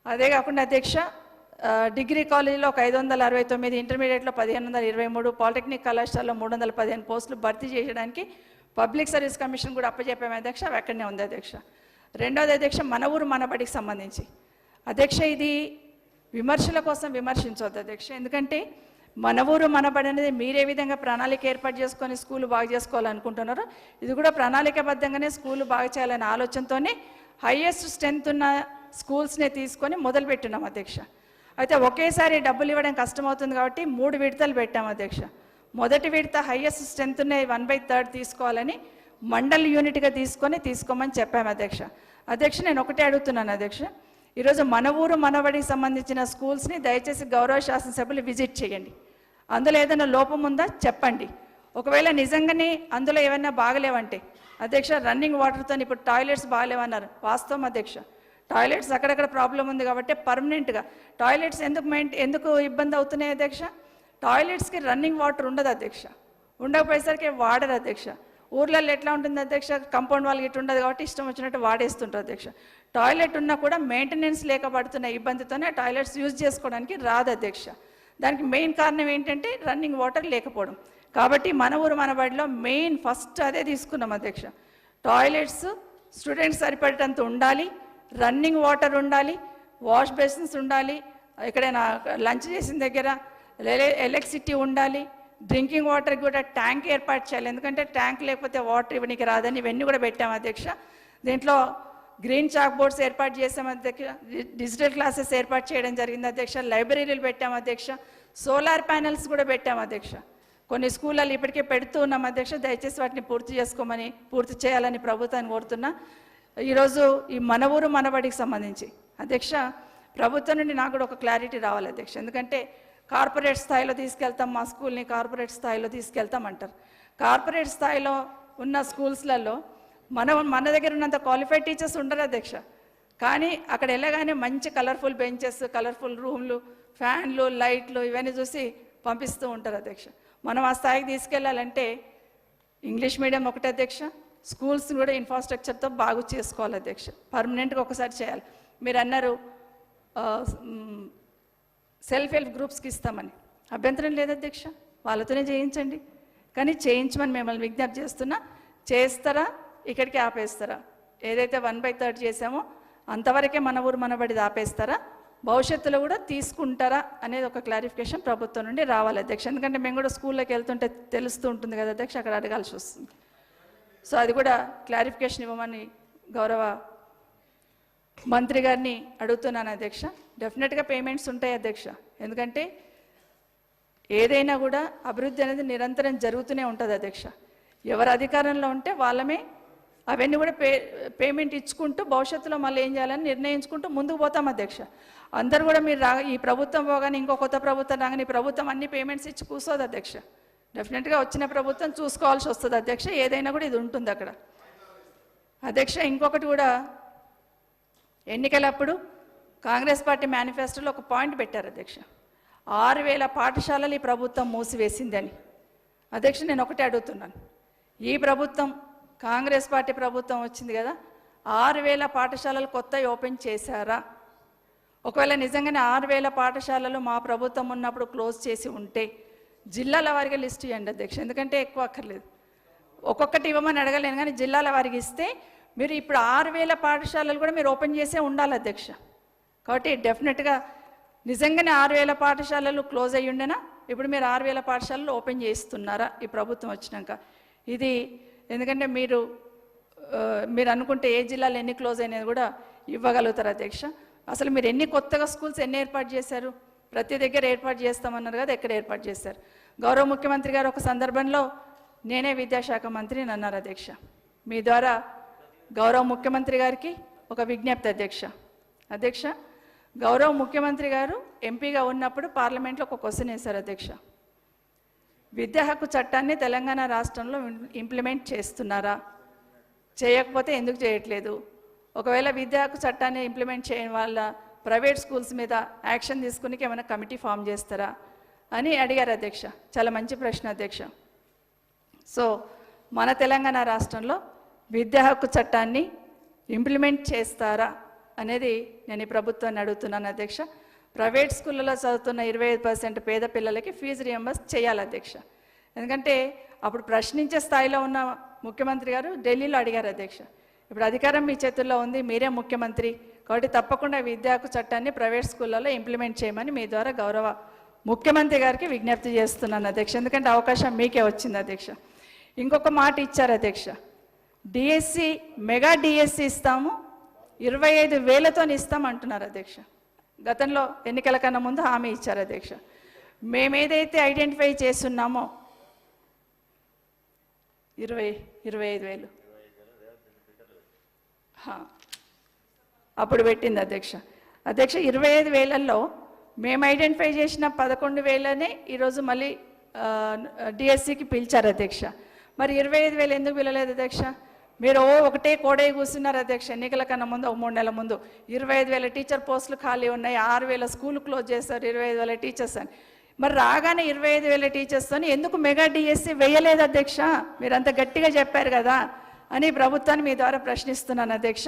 అదే కాకుండా అధ్యక్ష డిగ్రీ కాలేజీలో ఒక 569, ఇంటర్మీడియట్లో 1,523, పాలిటెక్నిక్ కళాశాలలో 315 పోస్టులు భర్తీ చేయడానికి పబ్లిక్ సర్వీస్ కమిషన్ కూడా అప్పచెప్పాము అధ్యక్ష. అవి అక్కడనే ఉంది అధ్యక్ష. రెండవది అధ్యక్ష మన ఊరు మన బడికి సంబంధించి అధ్యక్ష ఇది విమర్శల కోసం విమర్శించవద్దు అధ్యక్ష. ఎందుకంటే మన ఊరు మన బడి అనేది మీరే విధంగా ప్రణాళిక ఏర్పాటు చేసుకొని స్కూల్ బాగా చేసుకోవాలనుకుంటున్నారో ఇది కూడా ప్రణాళికబద్ధంగానే స్కూల్ బాగా చేయాలనే ఆలోచనతోనే హైయెస్ట్ స్ట్రెంత్ ఉన్న స్కూల్స్నే తీసుకొని మొదలుపెట్టున్నాం అధ్యక్ష. అయితే ఒకేసారి డబ్బులు ఇవ్వడం కష్టమవుతుంది కాబట్టి 3 విడతలు పెట్టాం అధ్యక్ష. మొదటి విడత హైయెస్ట్ స్ట్రెంత్ ఉన్న 1/3 తీసుకోవాలని మండల్ యూనిట్గా తీసుకోమని చెప్పాము అధ్యక్ష. అధ్యక్ష నేను ఒకటే అడుగుతున్నాను అధ్యక్ష, ఈరోజు మన ఊరు మనబడికి సంబంధించిన స్కూల్స్ని దయచేసి గౌరవ శాసనసభ్యులు విజిట్ చేయండి. అందులో ఏదైనా లోపం ఉందా చెప్పండి. ఒకవేళ నిజంగానే అందులో ఏమైనా బాగలేవంటే అధ్యక్ష రన్నింగ్ వాటర్తో ఇప్పుడు టాయిలెట్స్ బాగలేవన్నారు, వాస్తవం అధ్యక్ష. టాయిలెట్స్ అక్కడక్కడ ప్రాబ్లం ఉంది కాబట్టి పర్మనెంట్గా టాయిలెట్స్ ఎందుకు ఇబ్బంది అవుతున్నాయి అధ్యక్ష? టాయిలెట్స్కి రన్నింగ్ వాటర్ ఉండదు అధ్యక్ష. ఉండకపోయేసరికి వాడరు అధ్యక్ష. ఊర్లలో ఎట్లా ఉంటుంది అధ్యక్ష, కంపౌండ్ వాళ్ళకి ఇటు ఉండదు కాబట్టి ఇష్టం వచ్చినట్టు వాడేస్తుంటారు అధ్యక్ష. టాయిలెట్ ఉన్నా కూడా మెయింటెనెన్స్ లేకపోతున్న ఇబ్బందితోనే టాయిలెట్స్ యూజ్ చేసుకోవడానికి రాదు అధ్యక్ష. దానికి మెయిన్ కారణం ఏంటంటే రన్నింగ్ వాటర్ లేకపోవడం. కాబట్టి మన ఊరు మన బడిలో మెయిన్ ఫస్ట్ అదే తీసుకున్నాం అధ్యక్ష. టాయిలెట్స్ స్టూడెంట్స్ సరిపడేటంత ఉండాలి, రన్నింగ్ వాటర్ ఉండాలి, వాష్ బేసిన్స్ ఉండాలి, ఎక్కడైనా లంచ్ చేసిన దగ్గర ఎలక్ట్రిసిటీ ఉండాలి, డ్రింకింగ్ వాటర్కి కూడా ట్యాంక్ ఏర్పాటు చేయాలి. ఎందుకంటే ట్యాంక్ లేకపోతే వాటర్ ఇవ్వడానికి రాదని ఇవన్నీ కూడా పెట్టాము అధ్యక్ష. దీంట్లో గ్రీన్ చాక్ బోర్డ్స్ ఏర్పాటు చేసాం అధ్యక్ష, డిజిటల్ క్లాసెస్ ఏర్పాటు చేయడం జరిగింది అధ్యక్ష, లైబ్రరీలు పెట్టాము అధ్యక్ష, సోలార్ ప్యానెల్స్ కూడా పెట్టాము అధ్యక్ష. కొన్ని స్కూళ్ళలో ఇప్పటికే పెడుతూ ఉన్నాం అధ్యక్ష. దయచేసి వాటిని పూర్తి చేయాలని ప్రభుత్వాన్ని కోరుతున్నా. ఈరోజు ఈ మన ఊరు మనబడికి సంబంధించి అధ్యక్ష ప్రభుత్వం నుండి నాకు కూడా ఒక క్లారిటీ రావాలి అధ్యక్ష. ఎందుకంటే కార్పొరేట్ స్థాయిలో తీసుకెళ్తాం, మా స్కూల్ని కార్పొరేట్ స్థాయిలో తీసుకెళ్తాం అంటారు. కార్పొరేట్ స్థాయిలో ఉన్న స్కూల్స్లలో మన దగ్గర ఉన్నంత క్వాలిఫైడ్ టీచర్స్ ఉండరు అధ్యక్ష. కానీ అక్కడ వెళ్ళగానే మంచి కలర్ఫుల్ బెంచెస్, కలర్ఫుల్ రూమ్లు, ఫ్యాన్లు, లైట్లు ఇవన్నీ చూసి పంపిస్తూ ఉంటారు అధ్యక్ష. మనం ఆ స్థాయికి తీసుకెళ్ళాలంటే ఇంగ్లీష్ మీడియం ఒకటే అధ్యక్ష, స్కూల్స్ కూడా ఇన్ఫ్రాస్ట్రక్చర్తో బాగు చేసుకోవాలి అధ్యక్ష. పర్మనెంట్గా ఒకసారి చేయాలి. మీరు అన్నారు సెల్ఫ్ హెల్ప్ గ్రూప్స్కి ఇస్తామని, అభ్యంతరం లేదు అధ్యక్ష, వాళ్ళతోనే చేయించండి. కానీ చేయించమని మిమ్మల్ని విజ్ఞప్తి చేస్తున్నా. చేస్తారా ఇక్కడికి ఆపేస్తారా? ఏదైతే 1/3 చేసామో అంతవరకే మన ఊరు మనబడిది ఆపేస్తారా, భవిష్యత్తులో కూడా తీసుకుంటారా అనేది ఒక క్లారిఫికేషన్ ప్రభుత్వం నుండి రావాలి అధ్యక్ష. ఎందుకంటే మేము కూడా స్కూల్లోకి వెళ్తుంటే తెలుస్తూ ఉంటుంది కదా అధ్యక్ష, అక్కడ అడగాల్సి వస్తుంది. సో అది కూడా క్లారిఫికేషన్ ఇవ్వమని గౌరవ మంత్రి గారిని అడుగుతున్నాను అధ్యక్ష. డెఫినెట్గా పేమెంట్స్ ఉంటాయి అధ్యక్ష. ఎందుకంటే ఏదైనా కూడా అభివృద్ధి అనేది నిరంతరం జరుగుతూనే ఉంటుంది అధ్యక్ష. ఎవరు అధికారంలో ఉంటే వాళ్ళమే అవన్నీ కూడా పేమెంట్ ఇచ్చుకుంటూ భవిష్యత్తులో మళ్ళీ ఏం చేయాలని నిర్ణయించుకుంటూ ముందుకు పోతాం అధ్యక్ష. అందరూ కూడా మీరు ఈ ప్రభుత్వం పోగానే ఇంకో కొత్త ప్రభుత్వం రాగానే ఈ ప్రభుత్వం అన్ని పేమెంట్స్ ఇచ్చి కూర్చోదు అధ్యక్ష. డెఫినెట్గా వచ్చిన ప్రభుత్వం చూసుకోవాల్సి వస్తుంది అధ్యక్ష. ఏదైనా కూడా ఇది ఉంటుంది అక్కడ అధ్యక్ష. ఇంకొకటి కూడా ఎన్నికలప్పుడు కాంగ్రెస్ పార్టీ మేనిఫెస్టోలో ఒక పాయింట్ పెట్టారు అధ్యక్ష. 6,000 పాఠశాలలు ఈ ప్రభుత్వం మూసివేసిందని. అధ్యక్ష నేను ఒకటే అడుగుతున్నాను, ఈ ప్రభుత్వం కాంగ్రెస్ పార్టీ ప్రభుత్వం వచ్చింది కదా, 6,000 పాఠశాలలు కొత్తవి ఓపెన్ చేశారా? ఒకవేళ నిజంగానే 6,000 పాఠశాలలు మా ప్రభుత్వం ఉన్నప్పుడు క్లోజ్ చేసి ఉంటే జిల్లాల వారిగా లిస్ట్ ఇవ్వండి అధ్యక్ష. ఎందుకంటే ఎక్కువ అక్కర్లేదు, ఒక్కొక్కటి ఇవ్వమని అడగలేను, కానీ జిల్లాల వారికి ఇస్తే మీరు ఇప్పుడు 6,000 పాఠశాలలు కూడా మీరు ఓపెన్ చేసే ఉండాలి అధ్యక్ష. కాబట్టి డెఫినెట్గా నిజంగానే 6,000 పాఠశాలలు క్లోజ్ అయ్యి ఉండేనా? ఇప్పుడు మీరు 6,000 పాఠశాలలు ఓపెన్ చేస్తున్నారా ఈ ప్రభుత్వం వచ్చినాక? ఇది ఎందుకంటే మీరు అనుకుంటే ఏ జిల్లాలో ఎన్ని క్లోజ్ అయినది కూడా ఇవ్వగలుగుతారు అధ్యక్ష. అసలు మీరు ఎన్ని కొత్తగా స్కూల్స్ ఎన్ని ఏర్పాటు చేశారు? ప్రతి దగ్గర ఏర్పాటు చేస్తామన్నారు కదా, ఎక్కడ ఏర్పాటు చేశారు? గౌరవ ముఖ్యమంత్రి గారు ఒక సందర్భంలో నేనే విద్యాశాఖ మంత్రిని అన్నారు అధ్యక్ష. మీ ద్వారా గౌరవ ముఖ్యమంత్రి గారికి ఒక విజ్ఞప్తి అధ్యక్ష. గౌరవ ముఖ్యమంత్రి గారు ఎంపీగా ఉన్నప్పుడు పార్లమెంట్లో ఒక క్వశ్చన్ వేశారు అధ్యక్ష. విద్యా హక్కు చట్టాన్ని తెలంగాణ రాష్ట్రంలో ఇంప్లిమెంట్ చేస్తున్నారా? చేయకపోతే ఎందుకు చేయట్లేదు? ఒకవేళ విద్యా హక్కు చట్టాన్ని ఇంప్లిమెంట్ చేయడం వల్ల ప్రైవేట్ స్కూల్స్ మీద యాక్షన్ తీసుకుని ఏమైనా కమిటీ ఫామ్ చేస్తారా అని అడిగారు అధ్యక్ష. చాలా మంచి ప్రశ్న అధ్యక్ష. సో మన తెలంగాణ రాష్ట్రంలో విద్యా హక్కు చట్టాన్ని ఇంప్లిమెంట్ చేస్తారా అనేది నేను ఈ ప్రభుత్వాన్ని అడుగుతున్నాను అధ్యక్ష. ప్రైవేట్ స్కూళ్ళలో చదువుతున్న 25% పేద పిల్లలకి ఫీజు రియంబర్స్ చేయాలి అధ్యక్ష. ఎందుకంటే అప్పుడు ప్రశ్నించే స్థాయిలో ఉన్న ముఖ్యమంత్రి గారు ఢిల్లీలో అడిగారు అధ్యక్ష. ఇప్పుడు అధికారం మీ చేతుల్లో ఉంది, మీరే ముఖ్యమంత్రి, కాబట్టి తప్పకుండా విద్యా హక్కు చట్టాన్ని ప్రైవేట్ స్కూళ్ళలో ఇంప్లిమెంట్ చేయమని మీ ద్వారా గౌరవ ముఖ్యమంత్రి గారికి విజ్ఞప్తి చేస్తున్నాను అధ్యక్ష. ఎందుకంటే అవకాశం మీకే వచ్చింది అధ్యక్ష. ఇంకొక మాట ఇచ్చారు అధ్యక్ష, డిఎస్సి మెగా డిఎస్సి ఇస్తాము, 25,000తో ఇస్తాం అంటున్నారు అధ్యక్ష. గతంలో ఎన్నికల కన్నా ముందు హామీ ఇచ్చారు అధ్యక్ష. మేమేదైతే ఐడెంటిఫై చేస్తున్నామో 25,000 అప్పుడు పెట్టింది అధ్యక్ష. 25,000లో మేము ఐడెంటిఫై చేసిన 11,000నే ఈరోజు మళ్ళీ డిఎస్సికి పిలిచారు అధ్యక్ష. మరి 25,000 ఎందుకు పిలలేదు అధ్యక్ష? మీరు ఒకటే కోడే కూర్చున్నారు అధ్యక్ష. ఎన్నికల కన్నా ముందు 3 నెలల ముందు 25,000 టీచర్ పోస్టులు ఖాళీ ఉన్నాయి, 6,000 స్కూల్ క్లోజ్ చేస్తారు, 25,000 టీచర్స్ అని. మరి రాగానే 25,000 టీచర్స్తో ఎందుకు మెగా డిఎస్సి వేయలేదు అధ్యక్ష? మీరు అంత గట్టిగా చెప్పారు కదా అని ప్రభుత్వాన్ని మీ ద్వారా ప్రశ్నిస్తున్నాను అధ్యక్ష.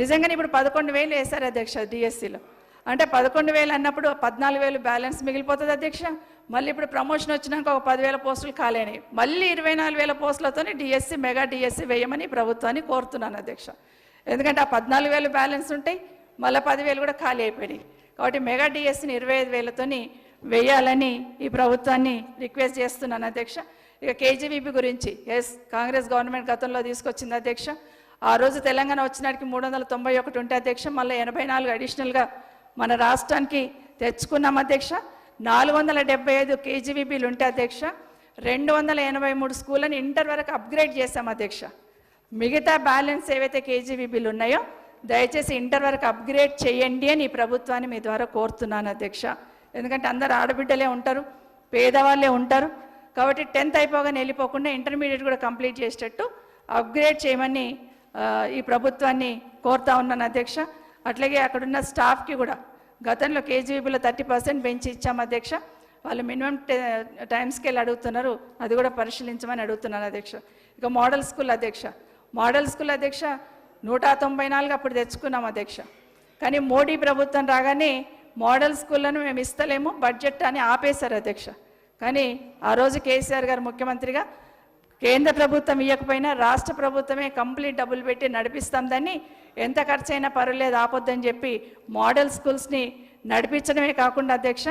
నిజంగానే ఇప్పుడు 11,000 వేశారు అధ్యక్ష డిఎస్సిలో. అంటే 11,000 అన్నప్పుడు 14,000 బ్యాలెన్స్ మిగిలిపోతుంది అధ్యక్ష. మళ్ళీ ఇప్పుడు ప్రమోషన్ వచ్చినాక ఒక 10,000 పోస్టులు ఖాళీ అయినాయి, మళ్ళీ 24,000 పోస్టులతో డిఎస్సి మెగా డిఎస్సి వేయమని ప్రభుత్వాన్ని కోరుతున్నాను అధ్యక్ష. ఎందుకంటే ఆ 14,000 బ్యాలెన్స్ ఉంటాయి, మళ్ళీ 10,000 కూడా ఖాళీ అయిపోయాయి. కాబట్టి మెగా డిఎస్సిని 25,000తో వేయాలని ఈ ప్రభుత్వాన్ని రిక్వెస్ట్ చేస్తున్నాను అధ్యక్ష. ఇక కేజీబీపీ గురించి కాంగ్రెస్ గవర్నమెంట్ గతంలో తీసుకొచ్చింది అధ్యక్ష. ఆ రోజు తెలంగాణ వచ్చినాటికి 391 ఉంటే అధ్యక్ష, మళ్ళీ 84 అడిషనల్గా మన రాష్ట్రానికి తెచ్చుకున్నాం అధ్యక్ష. 475 కేజీబీపీలు ఉంటే అధ్యక్ష, 283 స్కూళ్ళని ఇంటర్ వరకు అప్గ్రేడ్ చేశాం అధ్యక్ష. మిగతా బ్యాలెన్స్ ఏవైతే కేజీబీపీలు ఉన్నాయో దయచేసి ఇంటర్ వరకు అప్గ్రేడ్ చేయండి అని ఈ ప్రభుత్వాన్ని మీ ద్వారా కోరుతున్నాను అధ్యక్ష. ఎందుకంటే అందరు ఆడబిడ్డలే ఉంటారు, పేదవాళ్ళే ఉంటారు, కాబట్టి 10th అయిపోగానే వెళ్ళిపోకుండా ఇంటర్మీడియట్ కూడా కంప్లీట్ చేసేటట్టు అప్గ్రేడ్ చేయమని ఈ ప్రభుత్వాన్ని కోరుతా ఉన్నాను అధ్యక్ష. అట్లాగే అక్కడున్న స్టాఫ్కి కూడా గతంలో కేజీబీలో 30% పెంచి ఇచ్చాము అధ్యక్ష. వాళ్ళు మినిమం టైం స్కేల్ అడుగుతున్నారు, అది కూడా పరిశీలించమని అడుగుతున్నాను అధ్యక్ష. ఇక మోడల్ స్కూల్ అధ్యక్ష, 194 అప్పుడు తెచ్చుకున్నాం అధ్యక్ష. కానీ మోడీ ప్రభుత్వం రాగానే మోడల్ స్కూళ్ళను మేము ఇస్తలేము, బడ్జెట్ అని ఆపేశారు అధ్యక్ష. కానీ ఆ రోజు కేసీఆర్ గారు ముఖ్యమంత్రిగా కేంద్ర ప్రభుత్వం ఇవ్వకపోయినా రాష్ట్ర ప్రభుత్వమే కంప్లీట్ డబ్బులు పెట్టి నడిపిస్తాం, దాన్ని ఎంత ఖర్చు అయినా పర్వాలేదు ఆపొద్దని చెప్పి మోడల్ స్కూల్స్ని నడిపించడమే కాకుండా అధ్యక్ష,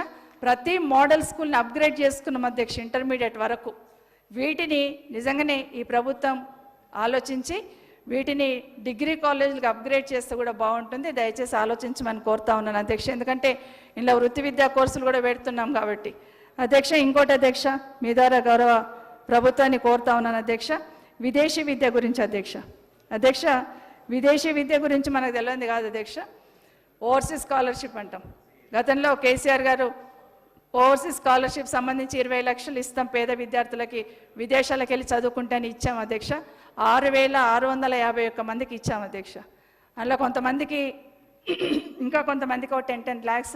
ప్రతి మోడల్ స్కూల్ని అప్గ్రేడ్ చేసుకున్నాం అధ్యక్ష ఇంటర్మీడియట్ వరకు. వీటిని నిజంగానే ఈ ప్రభుత్వం ఆలోచించి వీటిని డిగ్రీ కాలేజీలకు అప్గ్రేడ్ చేస్తే కూడా బాగుంటుంది. దయచేసి ఆలోచించమని కోరుతా ఉన్నాను అధ్యక్ష. ఎందుకంటే ఇలా వృత్తి విద్యా కోర్సులు కూడా పెడుతున్నాం కాబట్టి. అధ్యక్ష, ఇంకోటి అధ్యక్ష, మీ ద్వారా గౌరవ ప్రభుత్వాన్ని కోరుతా ఉన్నాను అధ్యక్ష, విదేశీ విద్య గురించి అధ్యక్ష. అధ్యక్ష, విదేశీ విద్య గురించి మనకు తెలియదు కాదు అధ్యక్ష, ఓవర్సీస్ స్కాలర్షిప్ అంటాం. గతంలో కేసీఆర్ గారు ఓవర్సీస్ స్కాలర్షిప్ సంబంధించి 20 లక్షలు ఇస్తాం పేద విద్యార్థులకి విదేశాలకు వెళ్ళి చదువుకుంటాని ఇచ్చాం అధ్యక్ష. 6,651 మందికి ఇచ్చాం అధ్యక్ష. అందులో కొంతమందికి ఇంకా కొంతమందికి ఒక 10 lakhs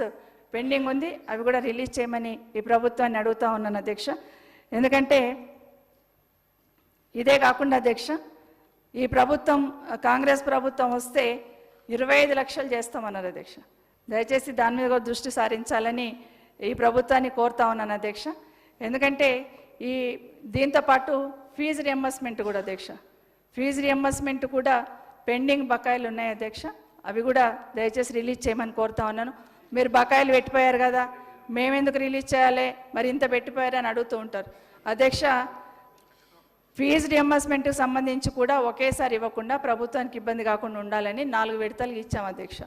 పెండింగ్ ఉంది. అవి కూడా రిలీజ్ చేయమని ఈ ప్రభుత్వాన్ని అడుగుతా ఉన్నాను అధ్యక్ష. ఎందుకంటే ఇదే కాకుండా అధ్యక్ష, ఈ ప్రభుత్వం కాంగ్రెస్ ప్రభుత్వం వస్తే 25 లక్షలు చేస్తామన్నారు అధ్యక్ష. దయచేసి దాని మీద కూడా దృష్టి సారించాలని ఈ ప్రభుత్వాన్ని కోరుతా ఉన్నాను అధ్యక్ష. ఎందుకంటే ఈ దీంతోపాటు ఫీజు రియంబర్స్మెంట్ కూడా అధ్యక్ష, ఫీజు రియంబర్స్మెంట్ కూడా పెండింగ్ బకాయిలు ఉన్నాయి అధ్యక్ష. అవి కూడా దయచేసి రిలీజ్ చేయమని కోరుతా ఉన్నాను. మీరు బకాయిలు పెట్టిపోయారు కదా, మేమెందుకు రిలీజ్ చేయాలి, మరి ఇంత పెట్టిపోయారు అని అడుగుతూ ఉంటారు అధ్యక్ష. ఫీజు రియంబర్స్మెంట్కి సంబంధించి కూడా ఒకేసారి ఇవ్వకుండా ప్రభుత్వానికి ఇబ్బంది కాకుండా ఉండాలని 4 విడతలు ఇచ్చాం అధ్యక్ష.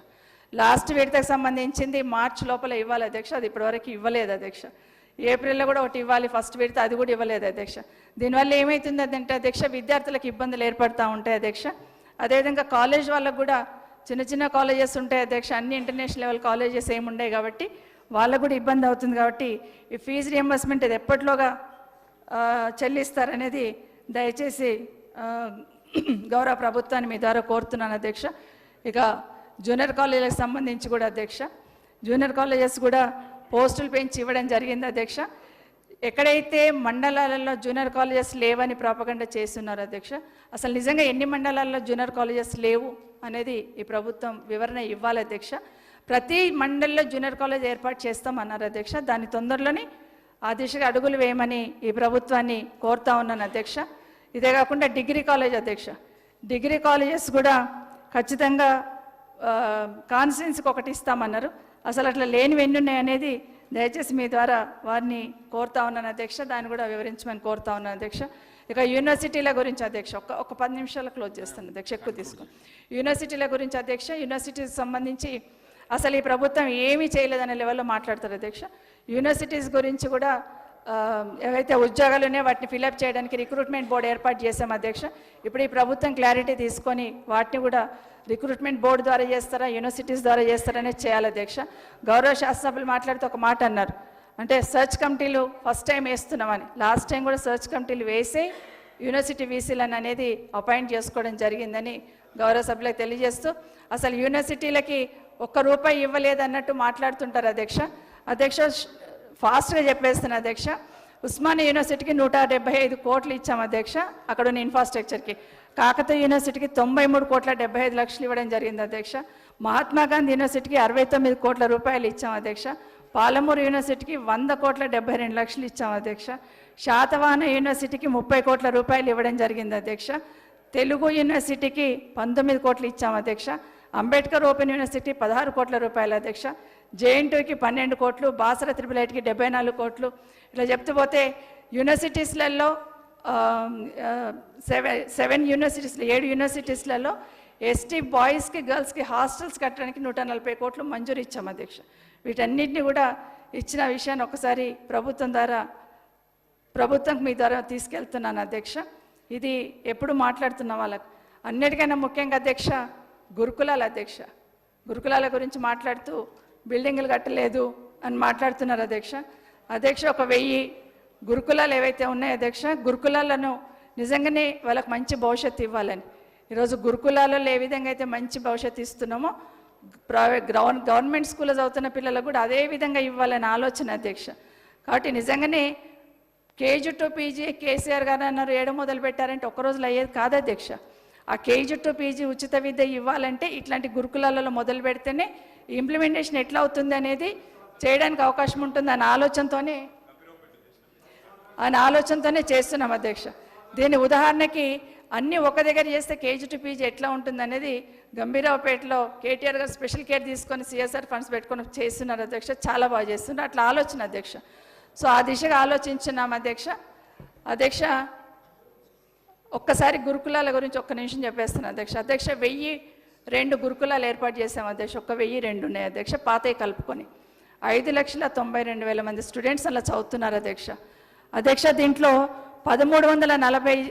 లాస్ట్ విడతకు సంబంధించింది మార్చి లోపల ఇవ్వాలి అధ్యక్ష, అది ఇప్పటివరకు ఇవ్వలేదు అధ్యక్ష. ఏప్రిల్లో కూడా ఒకటి ఇవ్వాలి ఫస్ట్ విడత, అది కూడా ఇవ్వలేదు అధ్యక్ష. దీనివల్ల ఏమవుతుంది అంటే అధ్యక్ష, విద్యార్థులకు ఇబ్బందులు ఏర్పడుతూ ఉంటాయి అధ్యక్ష. అదేవిధంగా కాలేజ్ వాళ్ళకు కూడా చిన్న చిన్న కాలేజెస్ ఉంటాయి అధ్యక్ష, అన్ని ఇంటర్నేషనల్ లెవెల్ కాలేజెస్ ఏమి ఉండవు కాబట్టి వాళ్ళకు కూడా ఇబ్బంది అవుతుంది. కాబట్టి ఈ ఫీజు రియంబర్స్మెంట్ ఇది ఎప్పట్లోగా చెల్లిస్తారనేది దయచేసి గౌరవ ప్రభుత్వాన్ని మీ ద్వారా కోరుతున్నాను అధ్యక్ష. ఇక జూనియర్ కాలేజీలకు సంబంధించి కూడా అధ్యక్ష, జూనియర్ కాలేజెస్ కూడా పోస్టులు పెంచి ఇవ్వడం జరిగింది అధ్యక్ష. ఎక్కడైతే మండలాలలో జూనియర్ కాలేజెస్ లేవని ప్రాపగండ చేస్తున్నారు అధ్యక్ష, అసలు నిజంగా ఎన్ని మండలాల్లో జూనియర్ కాలేజెస్ లేవు అనేది ఈ ప్రభుత్వం వివరణ ఇవ్వాలి అధ్యక్ష. ప్రతి మండలంలో జూనియర్ కాలేజ్ ఏర్పాటు చేస్తామన్నారు అధ్యక్ష. దాని తొందరలోనే ఆ దిశగా అడుగులు వేయమని ఈ ప్రభుత్వాన్ని కోరుతా ఉన్నాను అధ్యక్ష. ఇదే కాకుండా డిగ్రీ కాలేజ్ అధ్యక్ష, డిగ్రీ కాలేజెస్ కూడా ఖచ్చితంగా కాన్స్టిట్యున్సీకి ఒకటి ఇస్తామన్నారు. అసలు అట్లా లేనివి ఎన్ని ఉన్నాయి అనేది దయచేసి మీ ద్వారా వారిని కోరుతా ఉన్నాను అధ్యక్ష. దాన్ని కూడా వివరించమని కోరుతా ఉన్నాను అధ్యక్ష. ఇక యూనివర్సిటీల గురించి అధ్యక్ష, ఒక 10 నిమిషాలు క్లోజ్ చేస్తాను అధ్యక్ష, ఎక్కువ తీసుకోండి. యూనివర్సిటీల గురించి అధ్యక్ష, యూనివర్సిటీకి సంబంధించి అసలు ఈ ప్రభుత్వం ఏమీ చేయలేదనే లెవెల్లో మాట్లాడతారు అధ్యక్ష. యూనివర్సిటీస్ గురించి కూడా ఏవైతే ఉద్యోగాలు ఉన్నాయో వాటిని ఫిలప్ చేయడానికి రిక్రూట్మెంట్ బోర్డు ఏర్పాటు చేశాం అధ్యక్ష. ఇప్పుడు ఈ ప్రభుత్వం క్లారిటీ తీసుకొని వాటిని కూడా రిక్రూట్మెంట్ బోర్డు ద్వారా చేస్తారా, యూనివర్సిటీస్ ద్వారా చేస్తారనేది చేయాలి అధ్యక్ష. గౌరవ శాసనసభ్యులు మాట్లాడుతూ ఒక మాట అన్నారు, అంటే సర్చ్ కమిటీలు ఫస్ట్ టైం వేస్తున్నామని. లాస్ట్ టైం కూడా సర్చ్ కమిటీలు వేసి యూనివర్సిటీ వీసీలను అనేది అపాయింట్ చేసుకోవడం జరిగిందని గౌరవ సభ్యులకు తెలియజేస్తూ, అసలు యూనివర్సిటీలకి ₹1 ఇవ్వలేదన్నట్టు మాట్లాడుతుంటారు అధ్యక్ష. అధ్యక్ష ఫాస్ట్గా చెప్పేస్తున్నా అధ్యక్ష, ఉస్మానియా యూనివర్సిటీకి 175 కోట్లు ఇచ్చాం అధ్యక్ష అక్కడ ఉన్న ఇన్ఫ్రాస్ట్రక్చర్కి. కాకతీయ యూనివర్సిటీకి 93,75,00,000 ఇవ్వడం జరిగింది అధ్యక్ష. మహాత్మా గాంధీ యూనివర్సిటీకి 69 కోట్ల రూపాయలు ఇచ్చాం అధ్యక్ష. పాలమూరు యూనివర్సిటీకి 100,72,00,000 ఇచ్చాం అధ్యక్ష. శాతవాహన యూనివర్సిటీకి 30 కోట్ల రూపాయలు ఇవ్వడం జరిగింది అధ్యక్ష. తెలుగు యూనివర్సిటీకి 19 కోట్లు ఇచ్చాం అధ్యక్ష. అంబేద్కర్ ఓపెన్ యూనివర్సిటీ 16 కోట్ల రూపాయలు అధ్యక్ష. JN2కి 12 కోట్లు, బాసర త్రిపులైట్కి 74 కోట్లు. ఇట్లా చెప్తూ పోతే యూనివర్సిటీస్లలో 7 యూనివర్సిటీస్లలో ఎస్టీ బాయ్స్కి గర్ల్స్కి హాస్టల్స్ కట్టడానికి 140 కోట్లు మంజూరు ఇచ్చాం అధ్యక్ష. వీటన్నిటిని కూడా ఇచ్చిన విషయాన్ని ఒకసారి ప్రభుత్వం మీ ద్వారా తీసుకెళ్తున్నాను అధ్యక్ష. ఇది ఎప్పుడు మాట్లాడుతున్న వాళ్ళకు అన్నిటికైనా ముఖ్యంగా అధ్యక్ష గురుకులాల అధ్యక్ష, గురుకులాల గురించి మాట్లాడుతూ బిల్డింగులు కట్టలేదు అని మాట్లాడుతున్నారు అధ్యక్ష. అధ్యక్ష 1000 గురుకులాలు ఏవైతే ఉన్నాయో అధ్యక్ష, గురుకులాలను నిజంగానే వాళ్ళకి మంచి భవిష్యత్తు ఇవ్వాలని, ఈరోజు గురుకులాలలో ఏ విధంగా అయితే మంచి భవిష్యత్తు ఇస్తున్నామో గవర్నమెంట్ స్కూల్లో చదువుతున్న పిల్లలకు కూడా అదే విధంగా ఇవ్వాలని ఆలోచన అధ్యక్ష. కాబట్టి నిజంగానే KG to PG కేసీఆర్ గారు అన్నారు 7 మొదలు పెట్టారంటే ఒక్క రోజులో అయ్యేది కాదు అధ్యక్ష. ఆ KG to PG ఉచిత విద్య ఇవ్వాలంటే ఇట్లాంటి గురుకులాలలో మొదలు పెడితేనే ఇంప్లిమెంటేషన్ ఎట్లా అవుతుంది అనేది చేయడానికి అవకాశం ఉంటుంది అనే ఆలోచనతోనే చేస్తున్నాం అధ్యక్ష. దీని ఉదాహరణకి అన్నీ ఒక దగ్గర చేస్తే KG to PG ఎట్లా ఉంటుంది అనేది గంభీరావుపేటలో KTR గారు స్పెషల్ కేర్ తీసుకొని CSR ఫండ్స్ పెట్టుకొని చేస్తున్నారు అధ్యక్ష. చాలా బాగా చేస్తున్నారు. అట్లా ఆలోచన అధ్యక్ష. సో ఆ దిశగా ఆలోచించున్నాం అధ్యక్ష. ఒక్కసారి గురుకులాల గురించి ఒక్క నిమిషం చెప్పేస్తున్నాను అధ్యక్ష. అధ్యక్ష 1002 గురుకులాలు ఏర్పాటు చేశాం అధ్యక్ష. 1002 ఉన్నాయి అధ్యక్ష, పాతవి కలుపుకొని. 5,92,000 మంది స్టూడెంట్స్ అలా చదువుతున్నారు అధ్యక్ష. అధ్యక్ష దీంట్లో 1340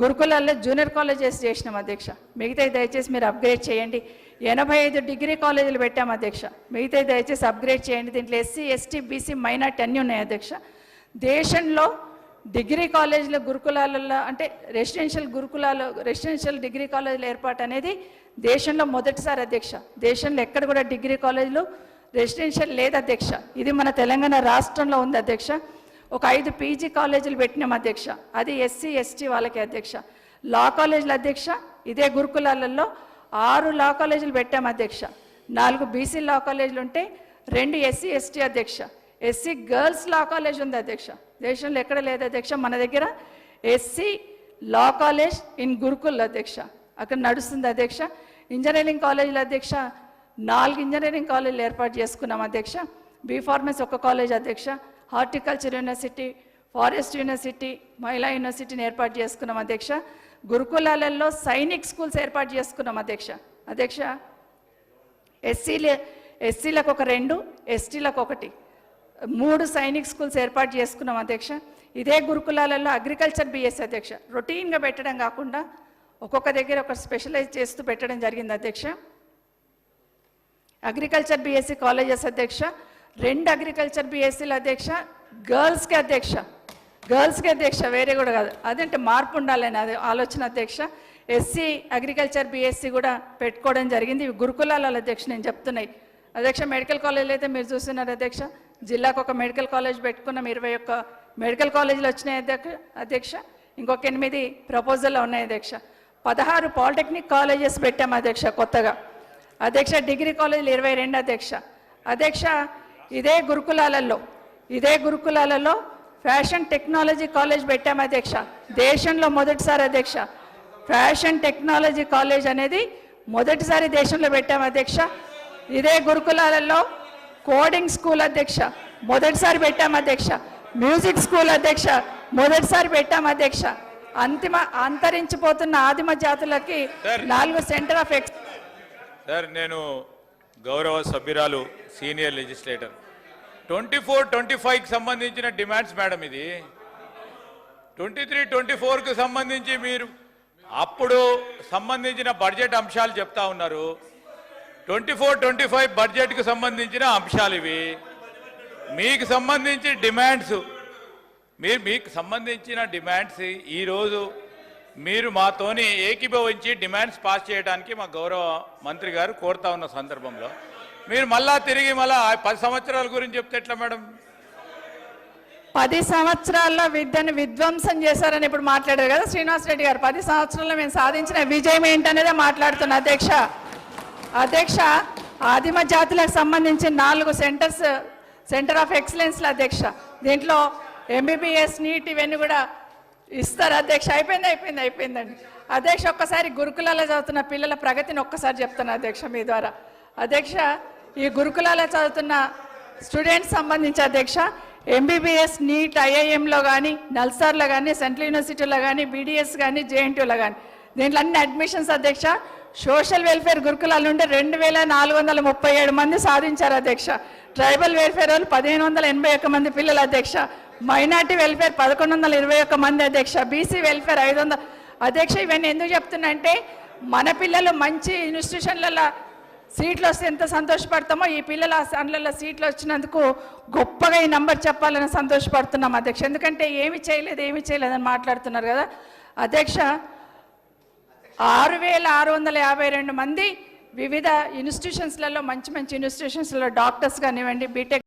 గురుకులాల్లో జూనియర్ కాలేజెస్ చేసినాం అధ్యక్ష. మిగతాయి దయచేసి మీరు అప్గ్రేడ్ చేయండి. 85 డిగ్రీ కాలేజీలు పెట్టాం అధ్యక్ష. మిగతాయి దయచేసి అప్గ్రేడ్ చేయండి. దీంట్లో ఎస్సీ, ఎస్టీ, బీసీ, మైనార్టీ అన్నీ ఉన్నాయి అధ్యక్ష. దేశంలో డిగ్రీ కాలేజీల గురుకులాలలో అంటే రెసిడెన్షియల్ డిగ్రీ కాలేజీల ఏర్పాటు అనేది దేశంలో మొదటిసారి అధ్యక్ష. దేశంలో ఎక్కడ కూడా డిగ్రీ కాలేజీలు రెసిడెన్షియల్ లేదు అధ్యక్ష. ఇది మన తెలంగాణ రాష్ట్రంలో ఉంది అధ్యక్ష. ఒక 5 పీజీ కాలేజీలు పెట్టినాం అధ్యక్ష. అది ఎస్సీ, ఎస్టీ వాళ్ళకి అధ్యక్ష. లా కాలేజీలు అధ్యక్ష, ఇదే గురుకులాలలో 6 లా కాలేజీలు పెట్టాం అధ్యక్ష. 4 బీసీ లా కాలేజీలు ఉంటే 2 ఎస్సీ, ఎస్టీ అధ్యక్ష. ఎస్సీ గర్ల్స్ లా కాలేజ్ ఉంది అధ్యక్ష. దేశంలో ఎక్కడ లేదు అధ్యక్ష. మన దగ్గర SC law college in Gurukul అధ్యక్ష, అక్కడ నడుస్తుంది అధ్యక్ష. ఇంజనీరింగ్ కాలేజీలు అధ్యక్ష 4 ఇంజనీరింగ్ కాలేజీలు ఏర్పాటు చేసుకున్నాం అధ్యక్ష. బీ ఫార్మసీ ఒక కాలేజ్ అధ్యక్ష. హార్టికల్చర్ యూనివర్సిటీ, ఫారెస్ట్ యూనివర్సిటీ, మహిళా యూనివర్సిటీని ఏర్పాటు చేసుకున్నాం అధ్యక్ష. గురుకులాలలో సైనిక్ స్కూల్స్ ఏర్పాటు చేసుకున్నాం అధ్యక్ష. అధ్యక్ష ఎస్సీలకు ఒక 2, ఎస్టీలకు 1, 3 సైనిక్ స్కూల్స్ ఏర్పాటు చేసుకున్నాం అధ్యక్ష. ఇదే గురుకులాలలో అగ్రికల్చర్ బీఎస్సీ అధ్యక్ష. రొటీన్గా పెట్టడం కాకుండా ఒక్కొక్క దగ్గర ఒక స్పెషలైజ్ చేస్తూ పెట్టడం జరిగింది అధ్యక్ష. అగ్రికల్చర్ బీఎస్సీ కాలేజెస్ అధ్యక్ష. 2 అగ్రికల్చర్ బీఎస్సీలు అధ్యక్ష గర్ల్స్కి అధ్యక్ష. వేరే కూడా కాదు. అదంటే మార్పు ఉండాలని అది ఆలోచన అధ్యక్ష. ఎస్సీ అగ్రికల్చర్ బీఎస్సీ కూడా పెట్టుకోవడం జరిగింది. ఇవి గురుకులాల అధ్యక్ష నేను చెప్తున్నాయి అధ్యక్ష. మెడికల్ కాలేజీలు అయితే మీరు చూస్తున్నారు అధ్యక్ష. జిల్లాకు ఒక మెడికల్ కాలేజ్ పెట్టుకున్నాం. 21 మెడికల్ కాలేజీలు వచ్చినాయి అధ్యక్ష. ఇంకొక 8 ప్రపోజల్లో ఉన్నాయి అధ్యక్ష. 16 పాలిటెక్నిక్ కాలేజెస్ పెట్టాం అధ్యక్ష కొత్తగా అధ్యక్ష. డిగ్రీ కాలేజీలు 22 అధ్యక్ష. అధ్యక్ష ఇదే గురుకులాలలో ఫ్యాషన్ టెక్నాలజీ కాలేజ్ పెట్టాం అధ్యక్ష. దేశంలో మొదటిసారి అధ్యక్ష. ఫ్యాషన్ టెక్నాలజీ కాలేజ్ అనేది మొదటిసారి దేశంలో పెట్టాం అధ్యక్ష. ఇదే గురుకులాలలో కోడింగ్ స్కూల్ అధ్యక్ష మొదటిసారి పెట్టాం అధ్యక్ష. మ్యూజిక్ స్కూల్ అధ్యక్ష మొదటిసారి పెట్టాం అధ్యక్ష. అంతరించిపోతున్న ఆదిమ జాతులకి 4 సెంటర్ ఆఫ్ సార్, నేను గౌరవ సభ్యురాలు సీనియర్ లెజిస్లేటర్ 24-25కి సంబంధించిన డిమాండ్స్ మేడం. ఇది 23-24కి సంబంధించి మీరు అప్పుడు సంబంధించిన బడ్జెట్ అంశాలు చెప్తా ఉన్నారు. 24-25 బడ్జెట్కి సంబంధించిన అంశాలు ఇవి. మీకు సంబంధించి డిమాండ్స్ మీకు సంబంధించిన డిమాండ్స్ ఈరోజు మీరు మాతోని ఏకీభవించి డిమాండ్స్ పాస్ చేయడానికి మా గౌరవ మంత్రి గారు కోరుతా ఉన్న సందర్భంలో మీరు తిరిగి 10 సంవత్సరాల గురించి చెప్తే ఎట్లా మేడం? 10 సంవత్సరాల్లో విద్యను విధ్వంసం చేశారని ఇప్పుడు మాట్లాడారు కదా శ్రీనివాస్ రెడ్డి గారు. 10 సంవత్సరాల్లో మేము సాధించిన విజయం ఏంటనేదే మాట్లాడుతున్నా అధ్యక్ష. ఆదిమ జాతులకు సంబంధించి 4 సెంటర్ ఆఫ్ ఎక్సలెన్స్ల అధ్యక్ష. దీంట్లో ఎంబీబీఎస్, నీట్ ఇవన్నీ కూడా ఇస్తారు అధ్యక్ష. అయిపోయిందండి అధ్యక్ష. ఒక్కసారి గురుకులాల్లో చదువుతున్న పిల్లల ప్రగతిని ఒక్కసారి చెప్తాను అధ్యక్ష మీ ద్వారా. అధ్యక్ష ఈ గురుకులాల్లో చదువుతున్న స్టూడెంట్స్ సంబంధించి అధ్యక్ష ఎంబీబీఎస్, నీట్, ఐఐఎంలో కానీ, నల్సార్లో కానీ, సెంట్రల్ యూనివర్సిటీలో కానీ, బీడీఎస్ కానీ, జేఎన్టీయూలో కానీ దీంట్లో అన్ని అడ్మిషన్స్ అధ్యక్ష. సోషల్ వెల్ఫేర్ గురుకులాల నుండి 2,437 మంది సాధించారు అధ్యక్ష. ట్రైబల్ వెల్ఫేర్ వాళ్ళు 1,581 మంది పిల్లలు అధ్యక్ష. మైనార్టీ వెల్ఫేర్ 1,121 మంది అధ్యక్ష. బీసీ వెల్ఫేర్ 500 అధ్యక్ష. ఇవన్నీ ఎందుకు చెప్తున్నా అంటే మన పిల్లలు మంచి ఇన్స్టిట్యూషన్లలో సీట్లు వస్తే ఎంత సంతోషపడతామో ఈ పిల్లల అందులో సీట్లు వచ్చినందుకు గొప్పగా ఈ నంబర్ చెప్పాలని సంతోషపడుతున్నాం అధ్యక్ష. ఎందుకంటే ఏమి చేయలేదని మాట్లాడుతున్నారు కదా అధ్యక్ష. 6,652 మంది వివిధ ఇన్స్టిట్యూషన్స్లలో మంచి ఇన్స్టిట్యూషన్స్లో డాక్టర్స్ కానివ్వండి, బీటెక్